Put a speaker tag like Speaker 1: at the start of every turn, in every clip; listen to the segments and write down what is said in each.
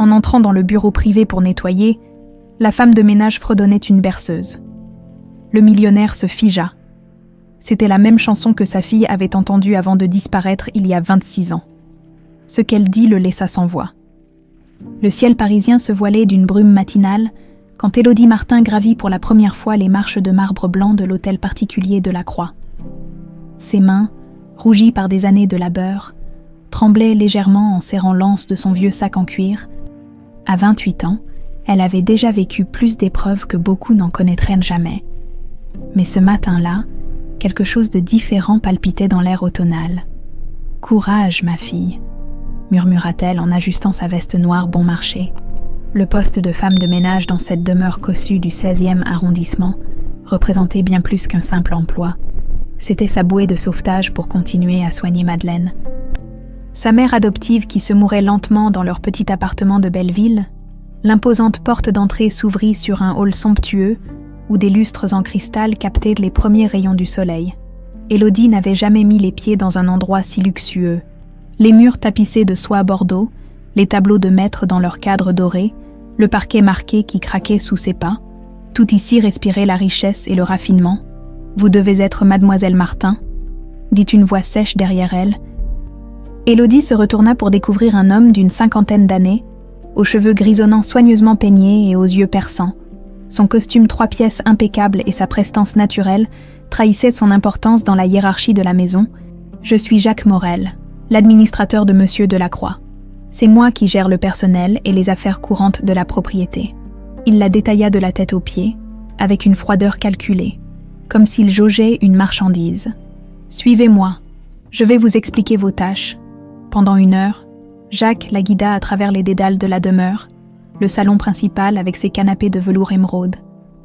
Speaker 1: En entrant dans le bureau privé pour nettoyer, la femme de ménage fredonnait une berceuse. Le millionnaire se figea. C'était la même chanson que sa fille avait entendue avant de disparaître il y a 26 ans. Ce qu'elle dit le laissa sans voix. Le ciel parisien se voilait d'une brume matinale quand Élodie Martin gravit pour la première fois les marches de marbre blanc de l'hôtel particulier de la Croix. Ses mains, rougies par des années de labeur, tremblaient légèrement en serrant l'anse de son vieux sac en cuir. À 28 ans, elle avait déjà vécu plus d'épreuves que beaucoup n'en connaîtraient jamais. Mais ce matin-là, quelque chose de différent palpitait dans l'air automnal. « Courage, ma fille !» murmura-t-elle en ajustant sa veste noire bon marché. Le poste de femme de ménage dans cette demeure cossue du 16e arrondissement représentait bien plus qu'un simple emploi. C'était sa bouée de sauvetage pour continuer à soigner Madeleine. Sa mère adoptive qui se mourait lentement dans leur petit appartement de Belleville, l'imposante porte d'entrée s'ouvrit sur un hall somptueux où des lustres en cristal captaient les premiers rayons du soleil. Élodie n'avait jamais mis les pieds dans un endroit si luxueux. Les murs tapissés de soie bordeaux, les tableaux de maître dans leur cadre doré, le parquet marqué qui craquait sous ses pas, tout ici respirait la richesse et le raffinement. « Vous devez être mademoiselle Martin », dit une voix sèche derrière elle. Élodie se retourna pour découvrir un homme d'une 50aine d'années, aux cheveux grisonnants soigneusement peignés et aux yeux perçants. Son costume 3 pièces impeccable et sa prestance naturelle trahissaient son importance dans la hiérarchie de la maison. « Je suis Jacques Morel, l'administrateur de Monsieur Delacroix. C'est moi qui gère le personnel et les affaires courantes de la propriété. » Il la détailla de la tête aux pieds, avec une froideur calculée, comme s'il jaugeait une marchandise. « Suivez-moi, je vais vous expliquer vos tâches. » Pendant 1 heure, Jacques la guida à travers les dédales de la demeure, le salon principal avec ses canapés de velours émeraude,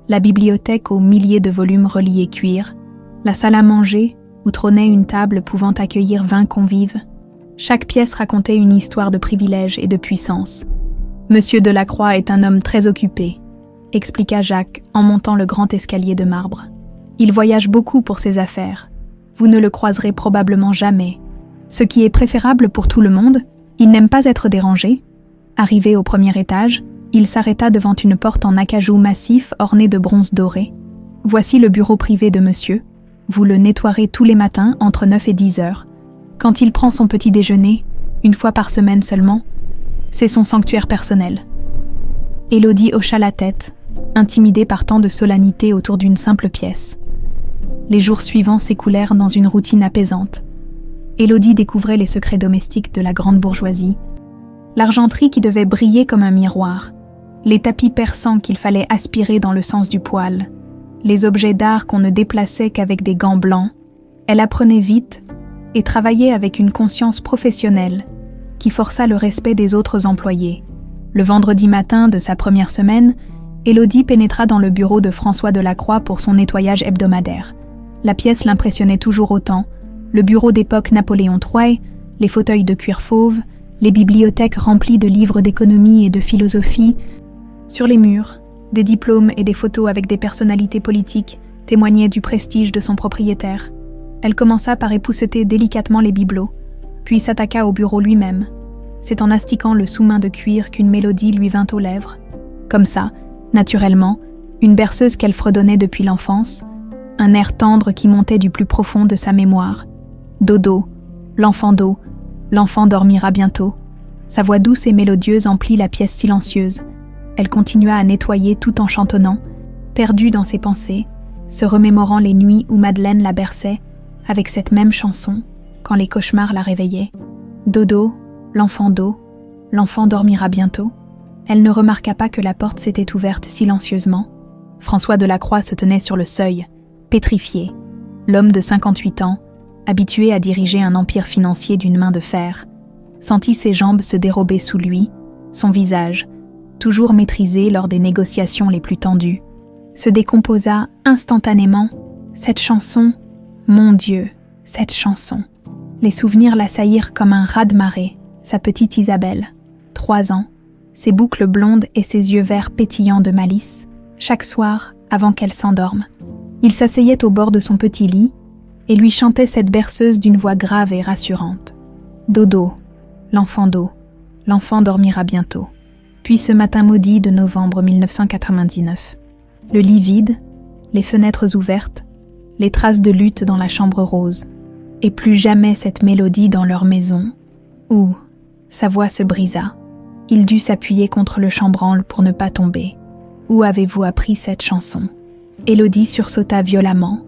Speaker 1: la bibliothèque aux milliers de volumes reliés cuir, la salle à manger où trônait une table pouvant accueillir 20 convives. Chaque pièce racontait une histoire de privilège et de puissance. « Monsieur Delacroix est un homme très occupé », expliqua Jacques en montant le grand escalier de marbre. « Il voyage beaucoup pour ses affaires. Vous ne le croiserez probablement jamais. Ce qui est préférable pour tout le monde, il n'aime pas être dérangé. » Arrivé au premier étage, il s'arrêta devant une porte en acajou massif ornée de bronze doré. « Voici le bureau privé de monsieur. Vous le nettoierez tous les matins entre 9 et 10 heures. Quand il prend son petit déjeuner, 1 fois par semaine seulement, c'est son sanctuaire personnel. » Élodie hocha la tête, intimidée par tant de solennité autour d'une simple pièce. Les jours suivants s'écoulèrent dans une routine apaisante. Élodie découvrait les secrets domestiques de la grande bourgeoisie, l'argenterie qui devait briller comme un miroir, les tapis persans qu'il fallait aspirer dans le sens du poil, les objets d'art qu'on ne déplaçait qu'avec des gants blancs. Elle apprenait vite et travaillait avec une conscience professionnelle qui força le respect des autres employés. Le vendredi matin de sa première semaine, Élodie pénétra dans le bureau de François Delacroix pour son nettoyage hebdomadaire. La pièce l'impressionnait toujours autant, le bureau d'époque Napoléon III, les fauteuils de cuir fauve, les bibliothèques remplies de livres d'économie et de philosophie. Sur les murs, des diplômes et des photos avec des personnalités politiques témoignaient du prestige de son propriétaire. Elle commença par épousseter délicatement les bibelots, puis s'attaqua au bureau lui-même. C'est en astiquant le sous-main de cuir qu'une mélodie lui vint aux lèvres. Comme ça, naturellement, une berceuse qu'elle fredonnait depuis l'enfance, un air tendre qui montait du plus profond de sa mémoire. Dodo, l'enfant d'eau, l'enfant dormira bientôt. Sa voix douce et mélodieuse emplit la pièce silencieuse. Elle continua à nettoyer tout en chantonnant, perdue dans ses pensées, se remémorant les nuits où Madeleine la berçait, avec cette même chanson, quand les cauchemars la réveillaient. Dodo, l'enfant d'eau, l'enfant dormira bientôt. Elle ne remarqua pas que la porte s'était ouverte silencieusement. François Delacroix se tenait sur le seuil, pétrifié. L'homme de 58 ans, habitué à diriger un empire financier d'une main de fer, sentit ses jambes se dérober sous lui, son visage, toujours maîtrisé lors des négociations les plus tendues, se décomposa instantanément. Cette chanson, mon Dieu, cette chanson. Les souvenirs l'assaillirent comme un raz-de-marée. Sa petite Isabelle, 3 ans, ses boucles blondes et ses yeux verts pétillants de malice, chaque soir avant qu'elle s'endorme. Il s'asseyait au bord de son petit lit et lui chantait cette berceuse d'une voix grave et rassurante. Dodo, l'enfant d'eau, l'enfant dormira bientôt. Puis ce matin maudit de novembre 1999. Le lit vide, les fenêtres ouvertes, les traces de lutte dans la chambre rose. Et plus jamais cette mélodie dans leur maison, où sa voix se brisa. Il dut s'appuyer contre le chambranle pour ne pas tomber. Où avez-vous appris cette chanson? Élodie sursauta violemment,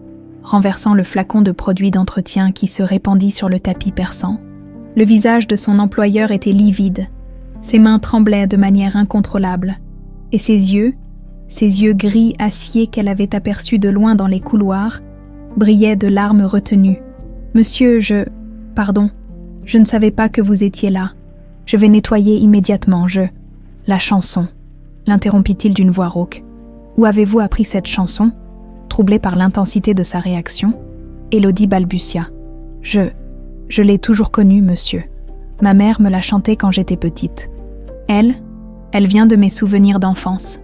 Speaker 1: renversant le flacon de produit d'entretien qui se répandit sur le tapis perçant. Le visage de son employeur était livide. Ses mains tremblaient de manière incontrôlable. Et ses yeux gris acier qu'elle avait aperçus de loin dans les couloirs, brillaient de larmes retenues. « Monsieur, Pardon, je ne savais pas que vous étiez là. Je vais nettoyer immédiatement, La chanson, l'interrompit-il d'une voix rauque. Où avez-vous appris cette chanson? Troublée par l'intensité de sa réaction, Élodie balbutia. Je l'ai toujours connue, monsieur. Ma mère me l'a chantée quand j'étais petite. Elle vient de mes souvenirs d'enfance.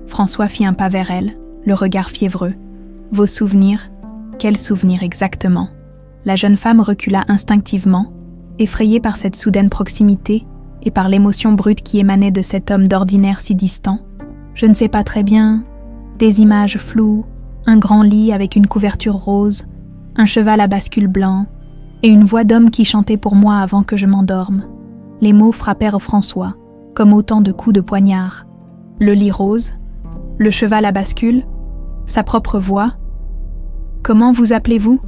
Speaker 1: François fit un pas vers elle, le regard fiévreux. Vos souvenirs? Quels souvenirs exactement? La jeune femme recula instinctivement, effrayée par cette soudaine proximité et par l'émotion brute qui émanait de cet homme d'ordinaire si distant. Je ne sais pas très bien. Des images floues, un grand lit avec une couverture rose, un cheval à bascule blanc, et une voix d'homme qui chantait pour moi avant que je m'endorme. Les mots frappèrent François, comme autant de coups de poignard. Le lit rose, le cheval à bascule, sa propre voix. « Comment vous appelez-vous »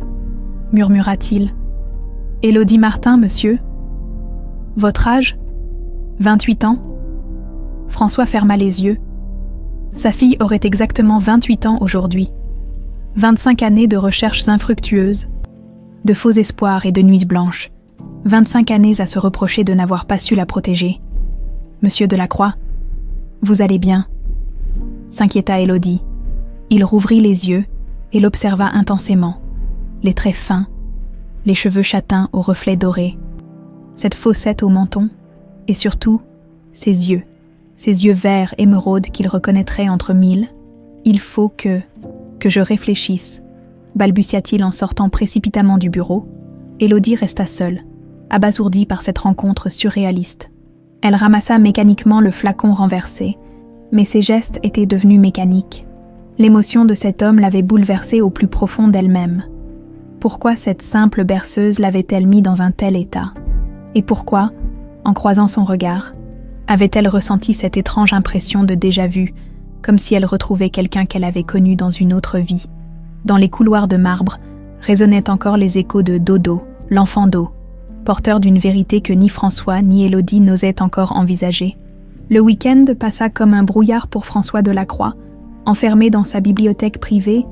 Speaker 1: murmura-t-il. « Élodie Martin, monsieur. » « Votre âge ? 28 ans ?» François ferma les yeux. Sa fille aurait exactement 28 ans aujourd'hui. 25 années de recherches infructueuses, de faux espoirs et de nuits blanches. 25 années à se reprocher de n'avoir pas su la protéger. « Monsieur Delacroix, vous allez bien ?» s'inquiéta Élodie. Il rouvrit les yeux et l'observa intensément. Les traits fins, les cheveux châtains aux reflets dorés, cette fossette au menton, et surtout, ses yeux verts émeraude qu'il reconnaîtrait entre mille. « Il faut que je réfléchisse », balbutia-t-il en sortant précipitamment du bureau. Élodie resta seule, abasourdie par cette rencontre surréaliste. Elle ramassa mécaniquement le flacon renversé, mais ses gestes étaient devenus mécaniques. L'émotion de cet homme l'avait bouleversée au plus profond d'elle-même. Pourquoi cette simple berceuse l'avait-elle mis dans un tel état? Et pourquoi, en croisant son regard, avait-elle ressenti cette étrange impression de déjà-vu, comme si elle retrouvait quelqu'un qu'elle avait connu dans une autre vie? Dans les couloirs de marbre résonnaient encore les échos de Dodo, l'enfant d'eau, porteur d'une vérité que ni François ni Élodie n'osaient encore envisager. Le week-end passa comme un brouillard pour François Delacroix. Enfermé dans sa bibliothèque privée,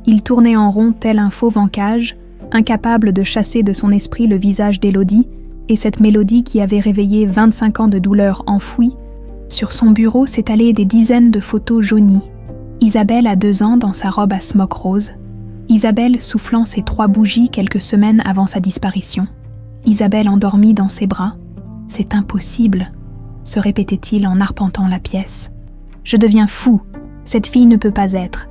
Speaker 1: il tournait en rond tel un fauve en cage, incapable de chasser de son esprit le visage d'Élodie et cette mélodie qui avait réveillé 25 ans de douleur enfouie. Sur son bureau s'étalaient des dizaines de photos jaunies. Isabelle à 2 ans dans sa robe à smock rose. Isabelle soufflant ses 3 bougies quelques semaines avant sa disparition. Isabelle endormie dans ses bras. « C'est impossible », se répétait-il en arpentant la pièce. « Je deviens fou, cette fille ne peut pas être. »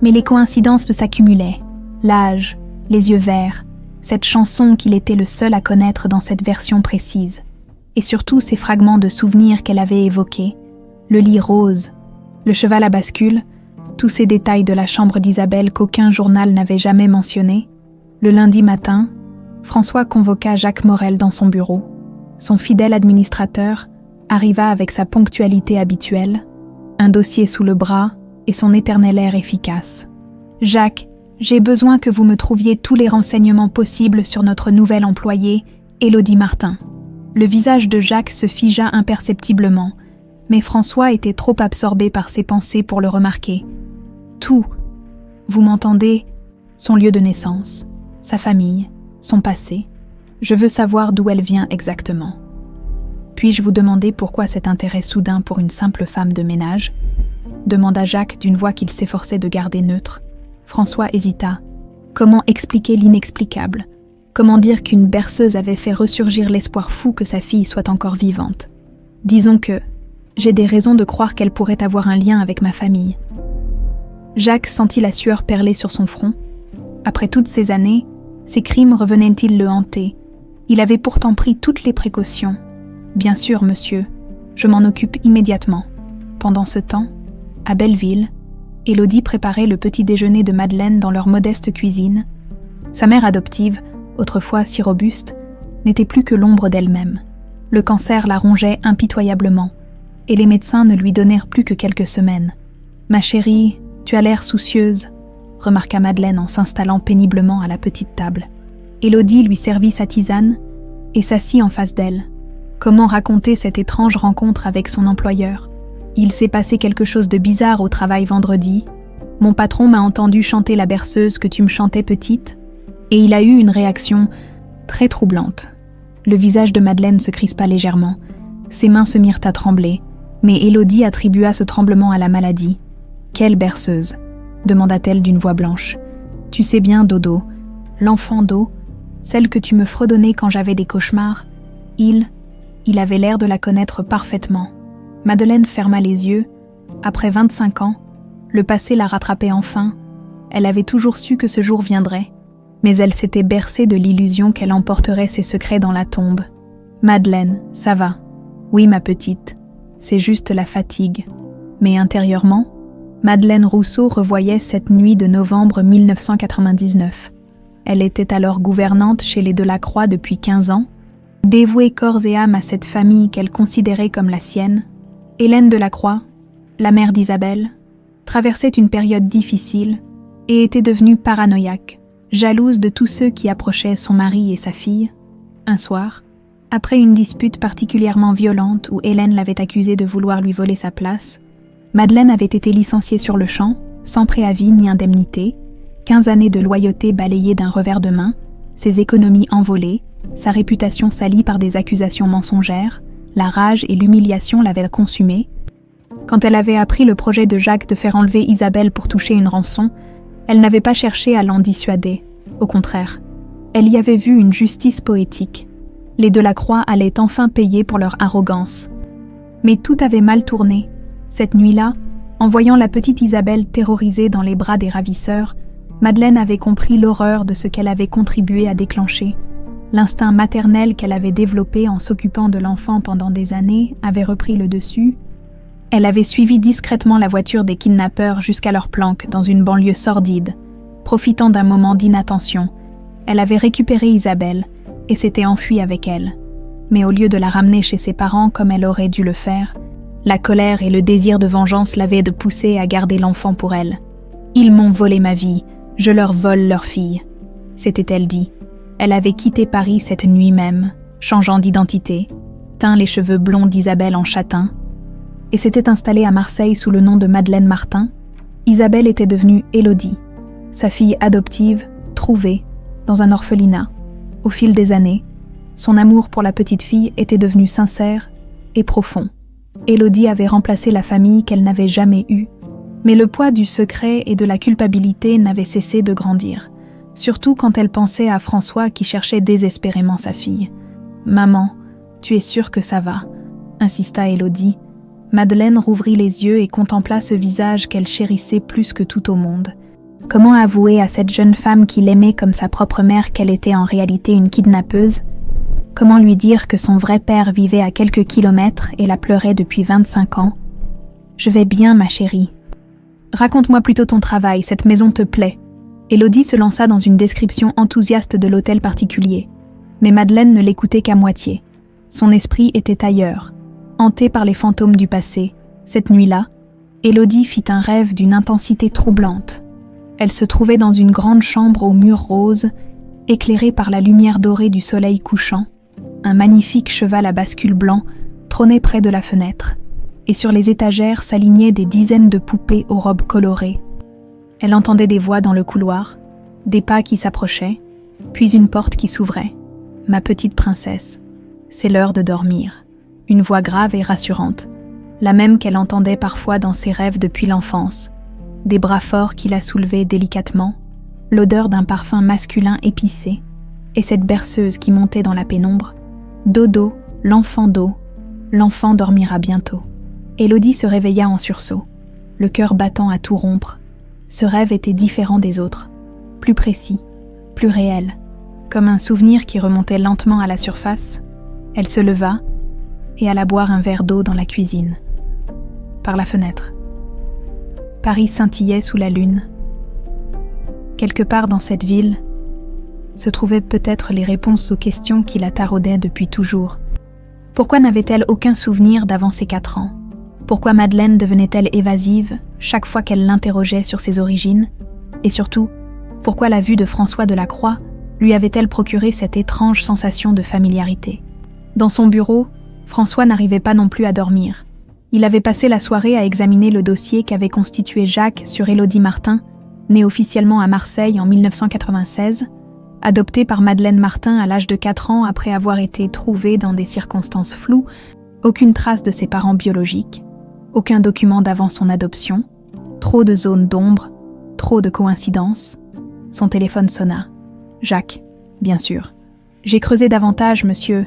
Speaker 1: Mais les coïncidences s'accumulaient. L'âge, les yeux verts, cette chanson qu'il était le seul à connaître dans cette version précise. Et surtout ces fragments de souvenirs qu'elle avait évoqués. Le lit rose, le cheval à bascule, tous ces détails de la chambre d'Isabelle qu'aucun journal n'avait jamais mentionnés. Le lundi matin, François convoqua Jacques Morel dans son bureau. Son fidèle administrateur arriva avec sa ponctualité habituelle, un dossier sous le bras et son éternel air efficace. « Jacques, j'ai besoin que vous me trouviez tous les renseignements possibles sur notre nouvelle employée, Élodie Martin. » Le visage de Jacques se figea imperceptiblement, mais François était trop absorbé par ses pensées pour le remarquer. « Tout, vous m'entendez? Son lieu de naissance, sa famille, son passé. Je veux savoir d'où elle vient exactement. Puis-je vous demander pourquoi cet intérêt soudain pour une simple femme de ménage ?» demanda Jacques d'une voix qu'il s'efforçait de garder neutre. François hésita. Comment expliquer l'inexplicable? Comment dire qu'une berceuse avait fait ressurgir l'espoir fou que sa fille soit encore vivante? Disons que j'ai des raisons de croire qu'elle pourrait avoir un lien avec ma famille. Jacques sentit la sueur perler sur son front. Après toutes ces années, ces crimes revenaient-ils le hanter? Il avait pourtant pris toutes les précautions. Bien sûr, monsieur, je m'en occupe immédiatement. Pendant ce temps, à Belleville, Élodie préparait le petit déjeuner de Madeleine dans leur modeste cuisine. Sa mère adoptive, autrefois si robuste, n'était plus que l'ombre d'elle-même. Le cancer la rongeait impitoyablement, et les médecins ne lui donnèrent plus que quelques semaines. « Ma chérie, tu as l'air soucieuse », remarqua Madeleine en s'installant péniblement à la petite table. Élodie lui servit sa tisane et s'assit en face d'elle. Comment raconter cette étrange rencontre avec son employeur ? Il s'est passé quelque chose de bizarre au travail vendredi. Mon patron m'a entendu chanter la berceuse que tu me chantais petite, et il a eu une réaction très troublante. Le visage de Madeleine se crispa légèrement. Ses mains se mirent à trembler, mais Élodie attribua ce tremblement à la maladie. « Quelle berceuse ?» demanda-t-elle d'une voix blanche. « Tu sais bien, Dodo, l'enfant d'eau, celle que tu me fredonnais quand j'avais des cauchemars, il avait l'air de la connaître parfaitement. » Madeleine ferma les yeux. Après 25 ans, le passé la rattrapait enfin. Elle avait toujours su que ce jour viendrait, mais elle s'était bercée de l'illusion qu'elle emporterait ses secrets dans la tombe. « Madeleine, ça va. Oui, ma petite, c'est juste la fatigue. » Mais intérieurement, Madeleine Rousseau revoyait cette nuit de novembre 1999. Elle était alors gouvernante chez les Delacroix depuis 15 ans, dévouée corps et âme à cette famille qu'elle considérait comme la sienne. Hélène Delacroix, la mère d'Isabelle, traversait une période difficile et était devenue paranoïaque, jalouse de tous ceux qui approchaient son mari et sa fille. Un soir, après une dispute particulièrement violente où Hélène l'avait accusée de vouloir lui voler sa place, Madeleine avait été licenciée sur le champ, sans préavis ni indemnité, 15 années de loyauté balayées d'un revers de main, ses économies envolées, sa réputation salie par des accusations mensongères, la rage et l'humiliation l'avaient consumée. Quand elle avait appris le projet de Jacques de faire enlever Isabelle pour toucher une rançon, elle n'avait pas cherché à l'en dissuader. Au contraire, elle y avait vu une justice poétique. Les Delacroix allaient enfin payer pour leur arrogance. Mais tout avait mal tourné. Cette nuit-là, en voyant la petite Isabelle terrorisée dans les bras des ravisseurs, Madeleine avait compris l'horreur de ce qu'elle avait contribué à déclencher. L'instinct maternel qu'elle avait développé en s'occupant de l'enfant pendant des années avait repris le dessus. Elle avait suivi discrètement la voiture des kidnappeurs jusqu'à leur planque dans une banlieue sordide. Profitant d'un moment d'inattention, elle avait récupéré Isabelle et s'était enfuie avec elle. Mais au lieu de la ramener chez ses parents comme elle aurait dû le faire, la colère et le désir de vengeance l'avaient poussée à garder l'enfant pour elle. « Ils m'ont volé ma vie, je leur vole leur fille », s'était-elle dit. Elle avait quitté Paris cette nuit même, changeant d'identité, teint les cheveux blonds d'Isabelle en châtain, et s'était installée à Marseille sous le nom de Madeleine Martin. Isabelle était devenue Élodie, sa fille adoptive, trouvée, dans un orphelinat. Au fil des années, son amour pour la petite fille était devenu sincère et profond. Élodie avait remplacé la famille qu'elle n'avait jamais eue, mais le poids du secret et de la culpabilité n'avait cessé de grandir, surtout quand elle pensait à François qui cherchait désespérément sa fille. « Maman, tu es sûre que ça va ?» insista Élodie. Madeleine rouvrit les yeux et contempla ce visage qu'elle chérissait plus que tout au monde. Comment avouer à cette jeune femme qui l'aimait comme sa propre mère qu'elle était en réalité une kidnappeuse ? Comment lui dire que son vrai père vivait à quelques kilomètres et la pleurait depuis 25 ans ? « Je vais bien, ma chérie. Raconte-moi plutôt ton travail, cette maison te plaît. » Élodie se lança dans une description enthousiaste de l'hôtel particulier. Mais Madeleine ne l'écoutait qu'à moitié. Son esprit était ailleurs, hanté par les fantômes du passé. Cette nuit-là, Élodie fit un rêve d'une intensité troublante. Elle se trouvait dans une grande chambre aux murs roses, éclairée par la lumière dorée du soleil couchant. Un magnifique cheval à bascule blanc trônait près de la fenêtre, et sur les étagères s'alignaient des dizaines de poupées aux robes colorées. Elle entendait des voix dans le couloir, des pas qui s'approchaient, puis une porte qui s'ouvrait. « Ma petite princesse, c'est l'heure de dormir. » Une voix grave et rassurante, la même qu'elle entendait parfois dans ses rêves depuis l'enfance. Des bras forts qui la soulevaient délicatement, l'odeur d'un parfum masculin épicé, et cette berceuse qui montait dans la pénombre. « Dodo, l'enfant d'eau, l'enfant dormira bientôt. » Élodie se réveilla en sursaut, le cœur battant à tout rompre. Ce rêve était différent des autres, plus précis, plus réel. Comme un souvenir qui remontait lentement à la surface, elle se leva et alla boire un verre d'eau dans la cuisine. par la fenêtre. Paris scintillait sous la lune. Quelque part dans cette ville se trouvaient peut-être les réponses aux questions qui la taraudaient depuis toujours. Pourquoi n'avait-elle aucun souvenir d'avant ses 4 ans? Pourquoi Madeleine devenait-elle évasive chaque fois qu'elle l'interrogeait sur ses origines? Et surtout, pourquoi la vue de François Delacroix lui avait-elle procuré cette étrange sensation de familiarité? Dans son bureau, François n'arrivait pas non plus à dormir. Il avait passé la soirée à examiner le dossier qu'avait constitué Jacques sur Élodie Martin, née officiellement à Marseille en 1996, adoptée par Madeleine Martin à l'âge de 4 ans après avoir été trouvée dans des circonstances floues, aucune trace de ses parents biologiques, aucun document d'avant son adoption, trop de zones d'ombre, trop de coïncidences. Son téléphone sonna. Jacques, bien sûr. J'ai creusé davantage, monsieur.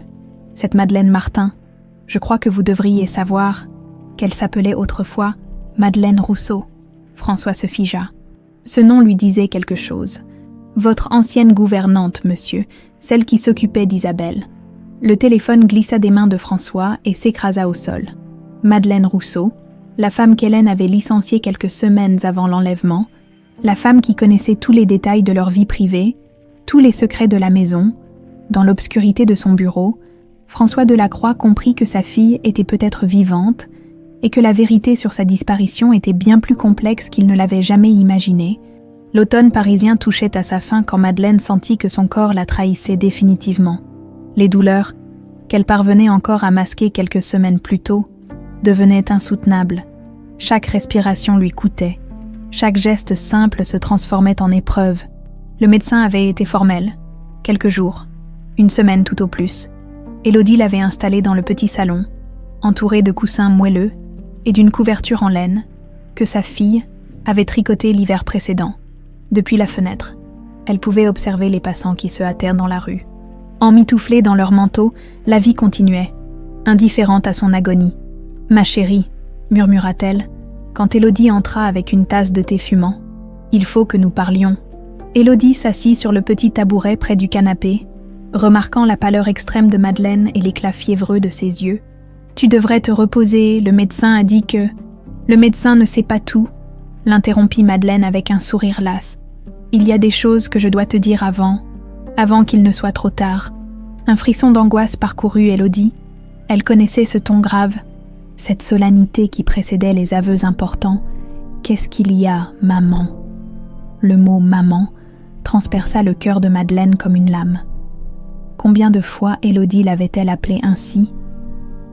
Speaker 1: Cette Madeleine Martin, je crois que vous devriez savoir qu'elle s'appelait autrefois Madeleine Rousseau. François se figea. Ce nom lui disait quelque chose. Votre ancienne gouvernante, monsieur, celle qui s'occupait d'Isabelle. Le téléphone glissa des mains de François et s'écrasa au sol. Madeleine Rousseau, la femme qu'Hélène avait licenciée quelques semaines avant l'enlèvement, la femme qui connaissait tous les détails de leur vie privée, tous les secrets de la maison. Dans l'obscurité de son bureau, François Delacroix comprit que sa fille était peut-être vivante et que la vérité sur sa disparition était bien plus complexe qu'il ne l'avait jamais imaginé. L'automne parisien touchait à sa fin quand Madeleine sentit que son corps la trahissait définitivement. Les douleurs, qu'elle parvenait encore à masquer quelques semaines plus tôt, devenaient insoutenables. Chaque respiration lui coûtait. Chaque geste simple se transformait en épreuve. Le médecin avait été formel. Quelques jours, une semaine tout au plus. Élodie l'avait installée dans le petit salon, entourée de coussins moelleux et d'une couverture en laine que sa fille avait tricoté l'hiver précédent. Depuis la fenêtre, elle pouvait observer les passants qui se hâtèrent dans la rue. Emmitouflés dans leurs manteaux, la vie continuait, indifférente à son agonie. « Ma chérie », murmura-t-elle, quand Élodie entra avec une tasse de thé fumant. « Il faut que nous parlions. » Élodie s'assit sur le petit tabouret près du canapé, remarquant la pâleur extrême de Madeleine et l'éclat fiévreux de ses yeux. « Tu devrais te reposer, le médecin a dit que... » « Le médecin ne sait pas tout, » l'interrompit Madeleine avec un sourire las. « Il y a des choses que je dois te dire avant qu'il ne soit trop tard. » Un frisson d'angoisse parcourut Élodie. Elle connaissait ce ton grave, cette solennité qui précédait les aveux importants. « Qu'est-ce qu'il y a, maman ?» Le mot « maman » transperça le cœur de Madeleine comme une lame. Combien de fois Élodie l'avait-elle appelée ainsi?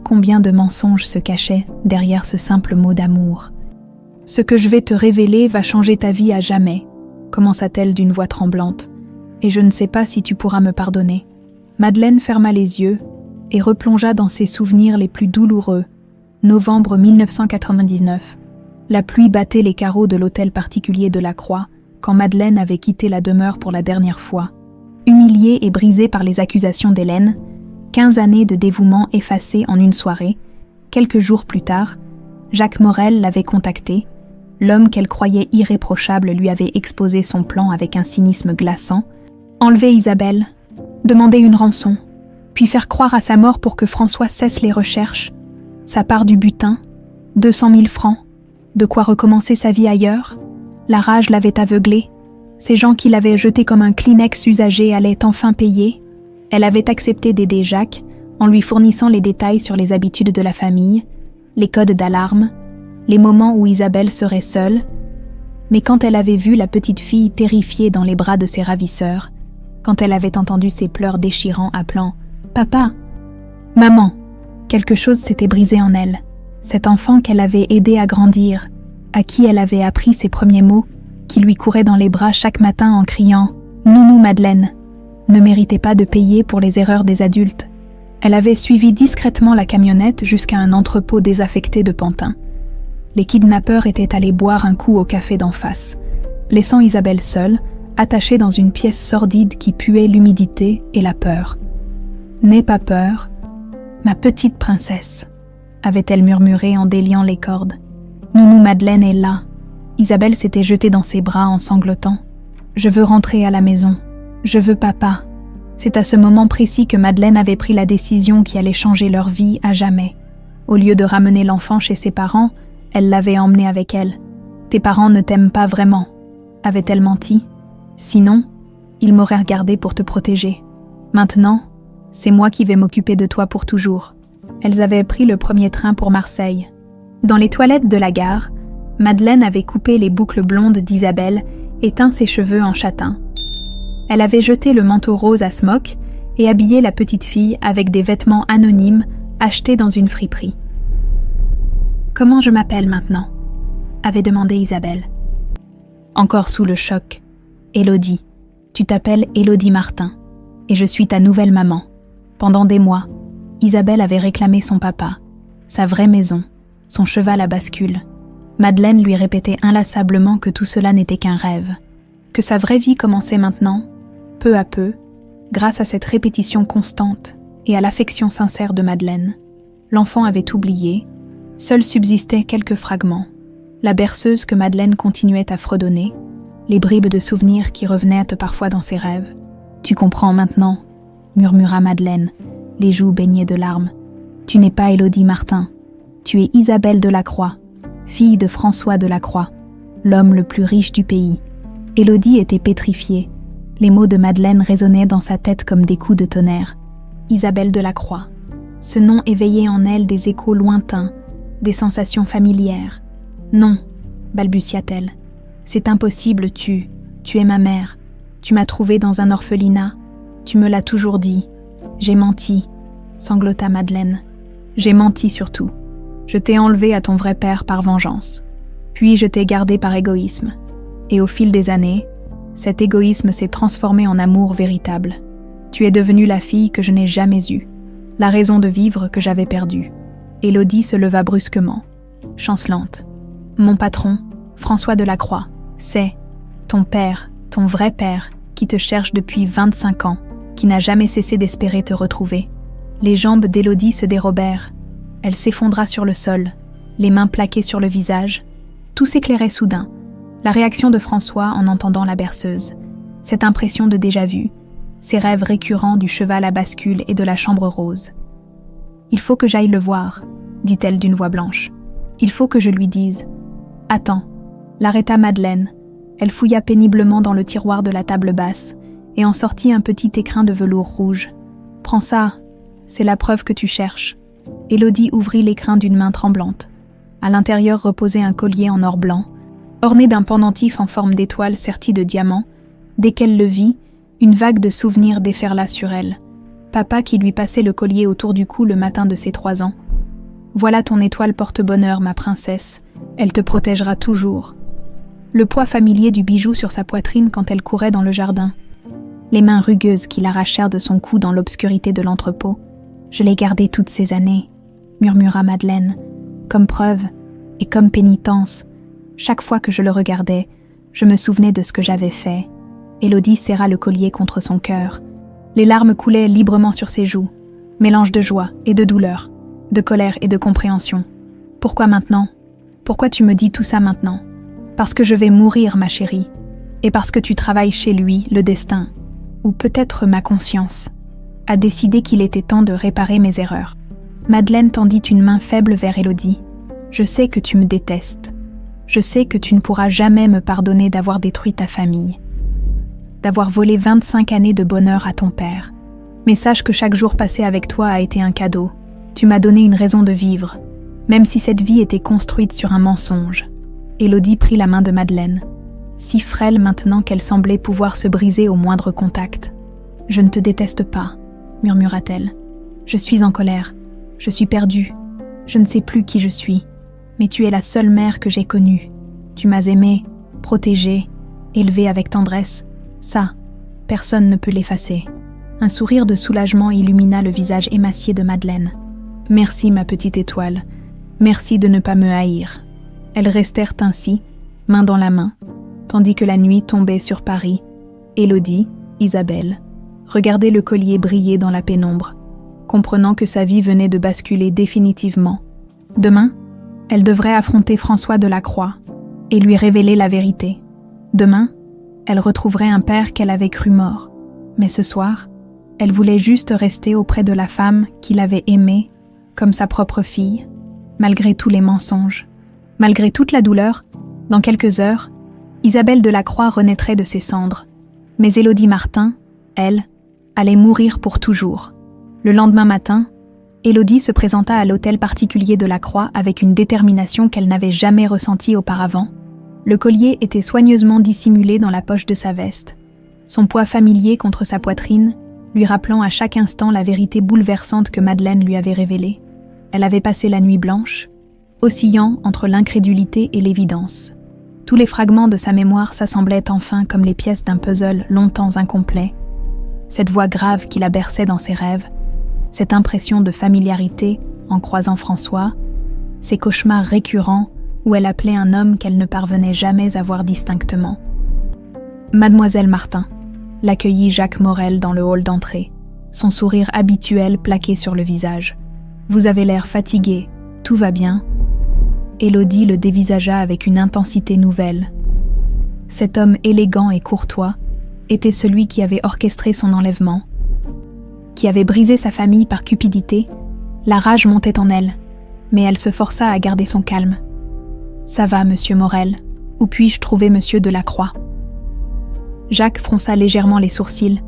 Speaker 1: Combien de mensonges se cachaient derrière ce simple mot d'amour? « Ce que je vais te révéler va changer ta vie à jamais, » commença-t-elle d'une voix tremblante, « et je ne sais pas si tu pourras me pardonner. » Madeleine ferma les yeux et replongea dans ses souvenirs les plus douloureux. Novembre 1999. La pluie battait les carreaux de l'hôtel particulier de la Croix quand Madeleine avait quitté la demeure pour la dernière fois. Humiliée et brisée par les accusations d'Hélène, 15 années de dévouement effacées en une soirée, quelques jours plus tard, Jacques Morel l'avait contactée. L'homme qu'elle croyait irréprochable lui avait exposé son plan avec un cynisme glaçant. Enlever Isabelle, demander une rançon, puis faire croire à sa mort pour que François cesse les recherches. Sa part du butin, 200 000 francs, de quoi recommencer sa vie ailleurs. La rage l'avait aveuglée. Ces gens qui l'avaient jeté comme un Kleenex usagé allaient enfin payer. Elle avait accepté d'aider Jacques en lui fournissant les détails sur les habitudes de la famille, les codes d'alarme, les moments où Isabelle serait seule. Mais quand elle avait vu la petite fille terrifiée dans les bras de ses ravisseurs, quand elle avait entendu ses pleurs déchirants appelant « Papa !»« Maman !» Quelque chose s'était brisé en elle. Cet enfant qu'elle avait aidé à grandir, à qui elle avait appris ses premiers mots, qui lui courait dans les bras chaque matin en criant « Nounou Madeleine !» ne méritait pas de payer pour les erreurs des adultes. Elle avait suivi discrètement la camionnette jusqu'à un entrepôt désaffecté de Pantin. Les kidnappeurs étaient allés boire un coup au café d'en face, laissant Isabelle seule, attachée dans une pièce sordide qui puait l'humidité et la peur. « N'aie pas peur, ma petite princesse », avait-elle murmuré en déliant les cordes. « Nounou Madeleine est là. » Isabelle s'était jetée dans ses bras en sanglotant. « Je veux rentrer à la maison. Je veux papa. » C'est à ce moment précis que Madeleine avait pris la décision qui allait changer leur vie à jamais. Au lieu de ramener l'enfant chez ses parents, Elle l'avait emmené avec elle. Tes parents ne t'aiment pas vraiment. Avait-elle menti? Sinon, ils m'auraient regardé pour te protéger. Maintenant, c'est moi qui vais m'occuper de toi pour toujours. Elles avaient pris le premier train pour Marseille. Dans les toilettes de la gare, Madeleine avait coupé les boucles blondes d'Isabelle et teint ses cheveux en châtain. Elle avait jeté le manteau rose à smock et habillé la petite fille avec des vêtements anonymes achetés dans une friperie. « Comment je m'appelle maintenant ?» avait demandé Isabelle. Encore sous le choc. « Élodie. Tu t'appelles Élodie Martin. Et je suis ta nouvelle maman. » Pendant des mois, Isabelle avait réclamé son papa, sa vraie maison, son cheval à bascule. Madeleine lui répétait inlassablement que tout cela n'était qu'un rêve, que sa vraie vie commençait maintenant, peu à peu, grâce à cette répétition constante et à l'affection sincère de Madeleine. L'enfant avait oublié, seuls subsistaient quelques fragments, la berceuse que Madeleine continuait à fredonner, les bribes de souvenirs qui revenaient parfois dans ses rêves. « Tu comprends maintenant » murmura Madeleine, les joues baignées de larmes. « Tu n'es pas Élodie Martin, tu es Isabelle Delacroix, fille de François Delacroix, l'homme le plus riche du pays. » Élodie était pétrifiée. Les mots de Madeleine résonnaient dans sa tête comme des coups de tonnerre. Isabelle Delacroix. Ce nom éveillait en elle des échos lointains, des sensations familières. « Non, balbutia-t-elle. C'est impossible, tu es ma mère. Tu m'as trouvée dans un orphelinat. Tu me l'as toujours dit. J'ai menti, sanglota Madeleine. J'ai menti surtout. Je t'ai enlevée à ton vrai père par vengeance. Puis je t'ai gardée par égoïsme. Et au fil des années, cet égoïsme s'est transformé en amour véritable. Tu es devenue la fille que je n'ai jamais eue, la raison de vivre que j'avais perdue. » Élodie se leva brusquement, chancelante. « Mon patron, François Delacroix, c'est ton père, ton vrai père, qui te cherche depuis 25 ans, qui n'a jamais cessé d'espérer te retrouver. » Les jambes d'Élodie se dérobèrent. Elle s'effondra sur le sol, les mains plaquées sur le visage. Tout s'éclairait soudain. La réaction de François en entendant la berceuse, cette impression de déjà-vu, ces rêves récurrents du cheval à bascule et de la chambre rose. « Il faut que j'aille le voir, » dit-elle d'une voix blanche. « Il faut que je lui dise. »« Attends. » L'arrêta Madeleine. Elle fouilla péniblement dans le tiroir de la table basse et en sortit un petit écrin de velours rouge. « Prends ça, c'est la preuve que tu cherches. » Élodie ouvrit l'écrin d'une main tremblante. À l'intérieur reposait un collier en or blanc, orné d'un pendentif en forme d'étoile serti de diamants. Dès qu'elle le vit, une vague de souvenirs déferla sur elle. Papa qui lui passait le collier autour du cou le matin de ses 3 ans. « Voilà ton étoile porte-bonheur, ma princesse. Elle te protégera toujours. » Le poids familier du bijou sur sa poitrine quand elle courait dans le jardin. Les mains rugueuses qui l'arrachèrent de son cou dans l'obscurité de l'entrepôt. « Je l'ai gardé toutes ces années, » murmura Madeleine, comme preuve et comme pénitence. Chaque fois que je le regardais, je me souvenais de ce que j'avais fait. Élodie serra le collier contre son cœur. Les larmes coulaient librement sur ses joues, mélange de joie et de douleur, de colère et de compréhension. « Pourquoi maintenant ? Pourquoi tu me dis tout ça maintenant ? Parce que je vais mourir, ma chérie, et parce que tu travailles chez lui, le destin, ou peut-être ma conscience, a décidé qu'il était temps de réparer mes erreurs. » Madeleine tendit une main faible vers Élodie. « Je sais que tu me détestes. Je sais que tu ne pourras jamais me pardonner d'avoir détruit ta famille, d'avoir volé 25 années de bonheur à ton père. Mais sache que chaque jour passé avec toi a été un cadeau. Tu m'as donné une raison de vivre, même si cette vie était construite sur un mensonge. » Élodie prit la main de Madeleine, si frêle maintenant qu'elle semblait pouvoir se briser au moindre contact. « Je ne te déteste pas, » murmura-t-elle. « Je suis en colère, je suis perdue, je ne sais plus qui je suis, mais tu es la seule mère que j'ai connue. Tu m'as aimée, protégée, élevée avec tendresse. Ça, personne ne peut l'effacer. » Un sourire de soulagement illumina le visage émacié de Madeleine. « Merci, ma petite étoile, merci de ne pas me haïr. » Elles restèrent ainsi, main dans la main, tandis que la nuit tombait sur Paris. Élodie, Isabelle, regardaient le collier briller dans la pénombre, comprenant que sa vie venait de basculer définitivement. Demain, elle devrait affronter François Delacroix et lui révéler la vérité. Demain, elle retrouverait un père qu'elle avait cru mort. Mais ce soir, elle voulait juste rester auprès de la femme qu'il avait aimée comme sa propre fille, malgré tous les mensonges. Malgré toute la douleur, dans quelques heures, Isabelle Delacroix renaîtrait de ses cendres. Mais Élodie Martin, elle, allait mourir pour toujours. Le lendemain matin, Élodie se présenta à l'hôtel particulier de la Croix avec une détermination qu'elle n'avait jamais ressentie auparavant. Le collier était soigneusement dissimulé dans la poche de sa veste, son poids familier contre sa poitrine, lui rappelant à chaque instant la vérité bouleversante que Madeleine lui avait révélée. Elle avait passé la nuit blanche, oscillant entre l'incrédulité et l'évidence. Tous les fragments de sa mémoire s'assemblaient enfin comme les pièces d'un puzzle longtemps incomplet. Cette voix grave qui la berçait dans ses rêves, cette impression de familiarité en croisant François, ces cauchemars récurrents où elle appelait un homme qu'elle ne parvenait jamais à voir distinctement. Mademoiselle Martin, l'accueillit Jacques Morel dans le hall d'entrée, son sourire habituel plaqué sur le visage. Vous avez l'air fatigué, tout va bien? Élodie le dévisagea avec une intensité nouvelle. Cet homme élégant et courtois était celui qui avait orchestré son enlèvement, qui avait brisé sa famille par cupidité. La rage montait en elle, mais elle se força à garder son calme. « Ça va, monsieur Morel, où puis-je trouver monsieur Delacroix ?» Jacques fronça légèrement les sourcils.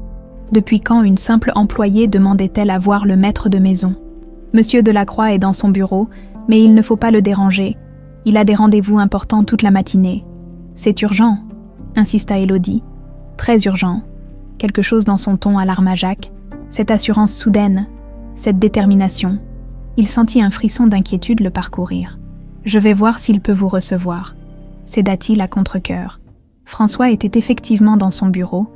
Speaker 1: Depuis quand une simple employée demandait-elle à voir le maître de maison? Monsieur Delacroix est dans son bureau, mais il ne faut pas le déranger. Il a des rendez-vous importants toute la matinée. C'est urgent, insista Élodie. Très urgent. Quelque chose dans son ton alarma Jacques. Cette assurance soudaine, cette détermination. Il sentit un frisson d'inquiétude le parcourir. « Je vais voir s'il peut vous recevoir », céda-t-il à contre-cœur. François était effectivement dans son bureau,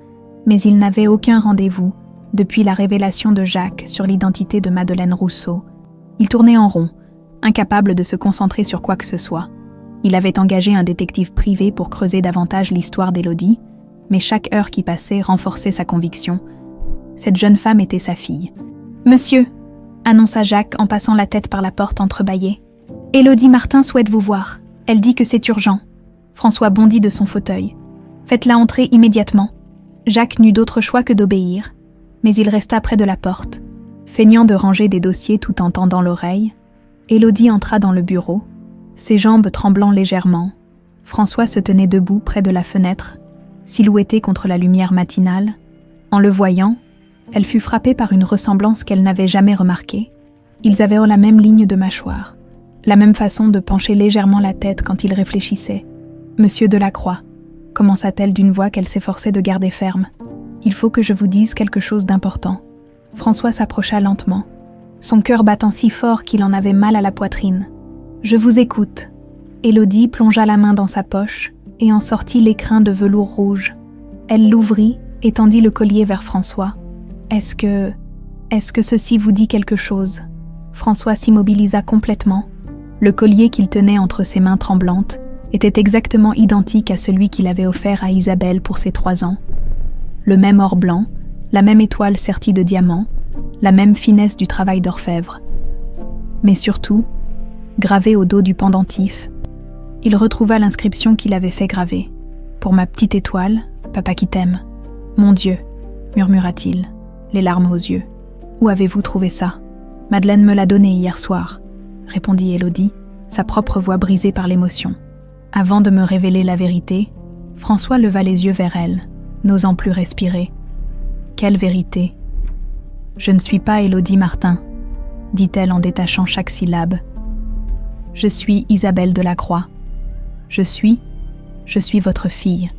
Speaker 1: mais il n'avait aucun rendez-vous depuis la révélation de Jacques sur l'identité de Madeleine Rousseau. Il tournait en rond, incapable de se concentrer sur quoi que ce soit. Il avait engagé un détective privé pour creuser davantage l'histoire d'Élodie, mais chaque heure qui passait renforçait sa conviction. Cette jeune femme était sa fille. « Monsieur !» annonça Jacques en passant la tête par la porte entrebâillée. « Élodie Martin souhaite vous voir. Elle dit que c'est urgent. » François bondit de son fauteuil. « Faites-la entrer immédiatement. » Jacques n'eut d'autre choix que d'obéir, mais il resta près de la porte. Feignant de ranger des dossiers tout en tendant l'oreille, Élodie entra dans le bureau, ses jambes tremblant légèrement. François se tenait debout près de la fenêtre, silhouetté contre la lumière matinale. En le voyant, elle fut frappée par une ressemblance qu'elle n'avait jamais remarquée. Ils avaient la même ligne de mâchoire, la même façon de pencher légèrement la tête quand ils réfléchissaient. « Monsieur Delacroix », commença-t-elle d'une voix qu'elle s'efforçait de garder ferme, « il faut que je vous dise quelque chose d'important. » François s'approcha lentement, son cœur battant si fort qu'il en avait mal à la poitrine. « Je vous écoute. » Élodie plongea la main dans sa poche et en sortit l'écrin de velours rouge. Elle l'ouvrit et tendit le collier vers François. « Est-ce que ceci vous dit quelque chose ?» François s'immobilisa complètement. Le collier qu'il tenait entre ses mains tremblantes était exactement identique à celui qu'il avait offert à Isabelle pour ses 3 ans. Le même or blanc, la même étoile sertie de diamants, la même finesse du travail d'orfèvre. Mais surtout, gravé au dos du pendentif, il retrouva l'inscription qu'il avait fait graver. « Pour ma petite étoile, papa qui t'aime. »« Mon Dieu » murmura-t-il, les larmes aux yeux. « Où avez-vous trouvé ça ?»« Madeleine me l'a donné hier soir », répondit Élodie, sa propre voix brisée par l'émotion. Avant de me révéler la vérité, François leva les yeux vers elle, n'osant plus respirer. « Quelle vérité ?»« Je ne suis pas Élodie Martin », dit-elle en détachant chaque syllabe. « Je suis Isabelle Delacroix. Je suis votre fille. »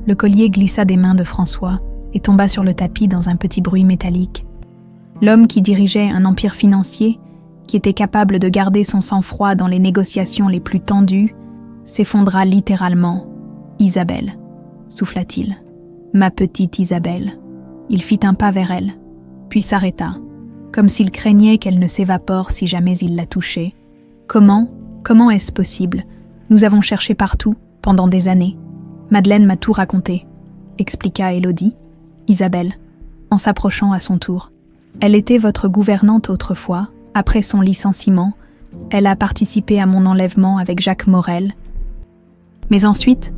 Speaker 1: Le collier glissa des mains de François et tomba sur le tapis dans un petit bruit métallique. L'homme qui dirigeait un empire financier, qui était capable de garder son sang-froid dans les négociations les plus tendues, s'effondra littéralement. « Isabelle », souffla-t-il. « Ma petite Isabelle. » Il fit un pas vers elle, puis s'arrêta, comme s'il craignait qu'elle ne s'évapore si jamais il la touchait. « Comment est-ce possible? Nous avons cherché partout, pendant des années. Madeleine m'a tout raconté, » expliqua Élodie. Isabelle, en s'approchant à son tour. « Elle était votre gouvernante autrefois. Après son licenciement, elle a participé à mon enlèvement avec Jacques Morel. Mais ensuite,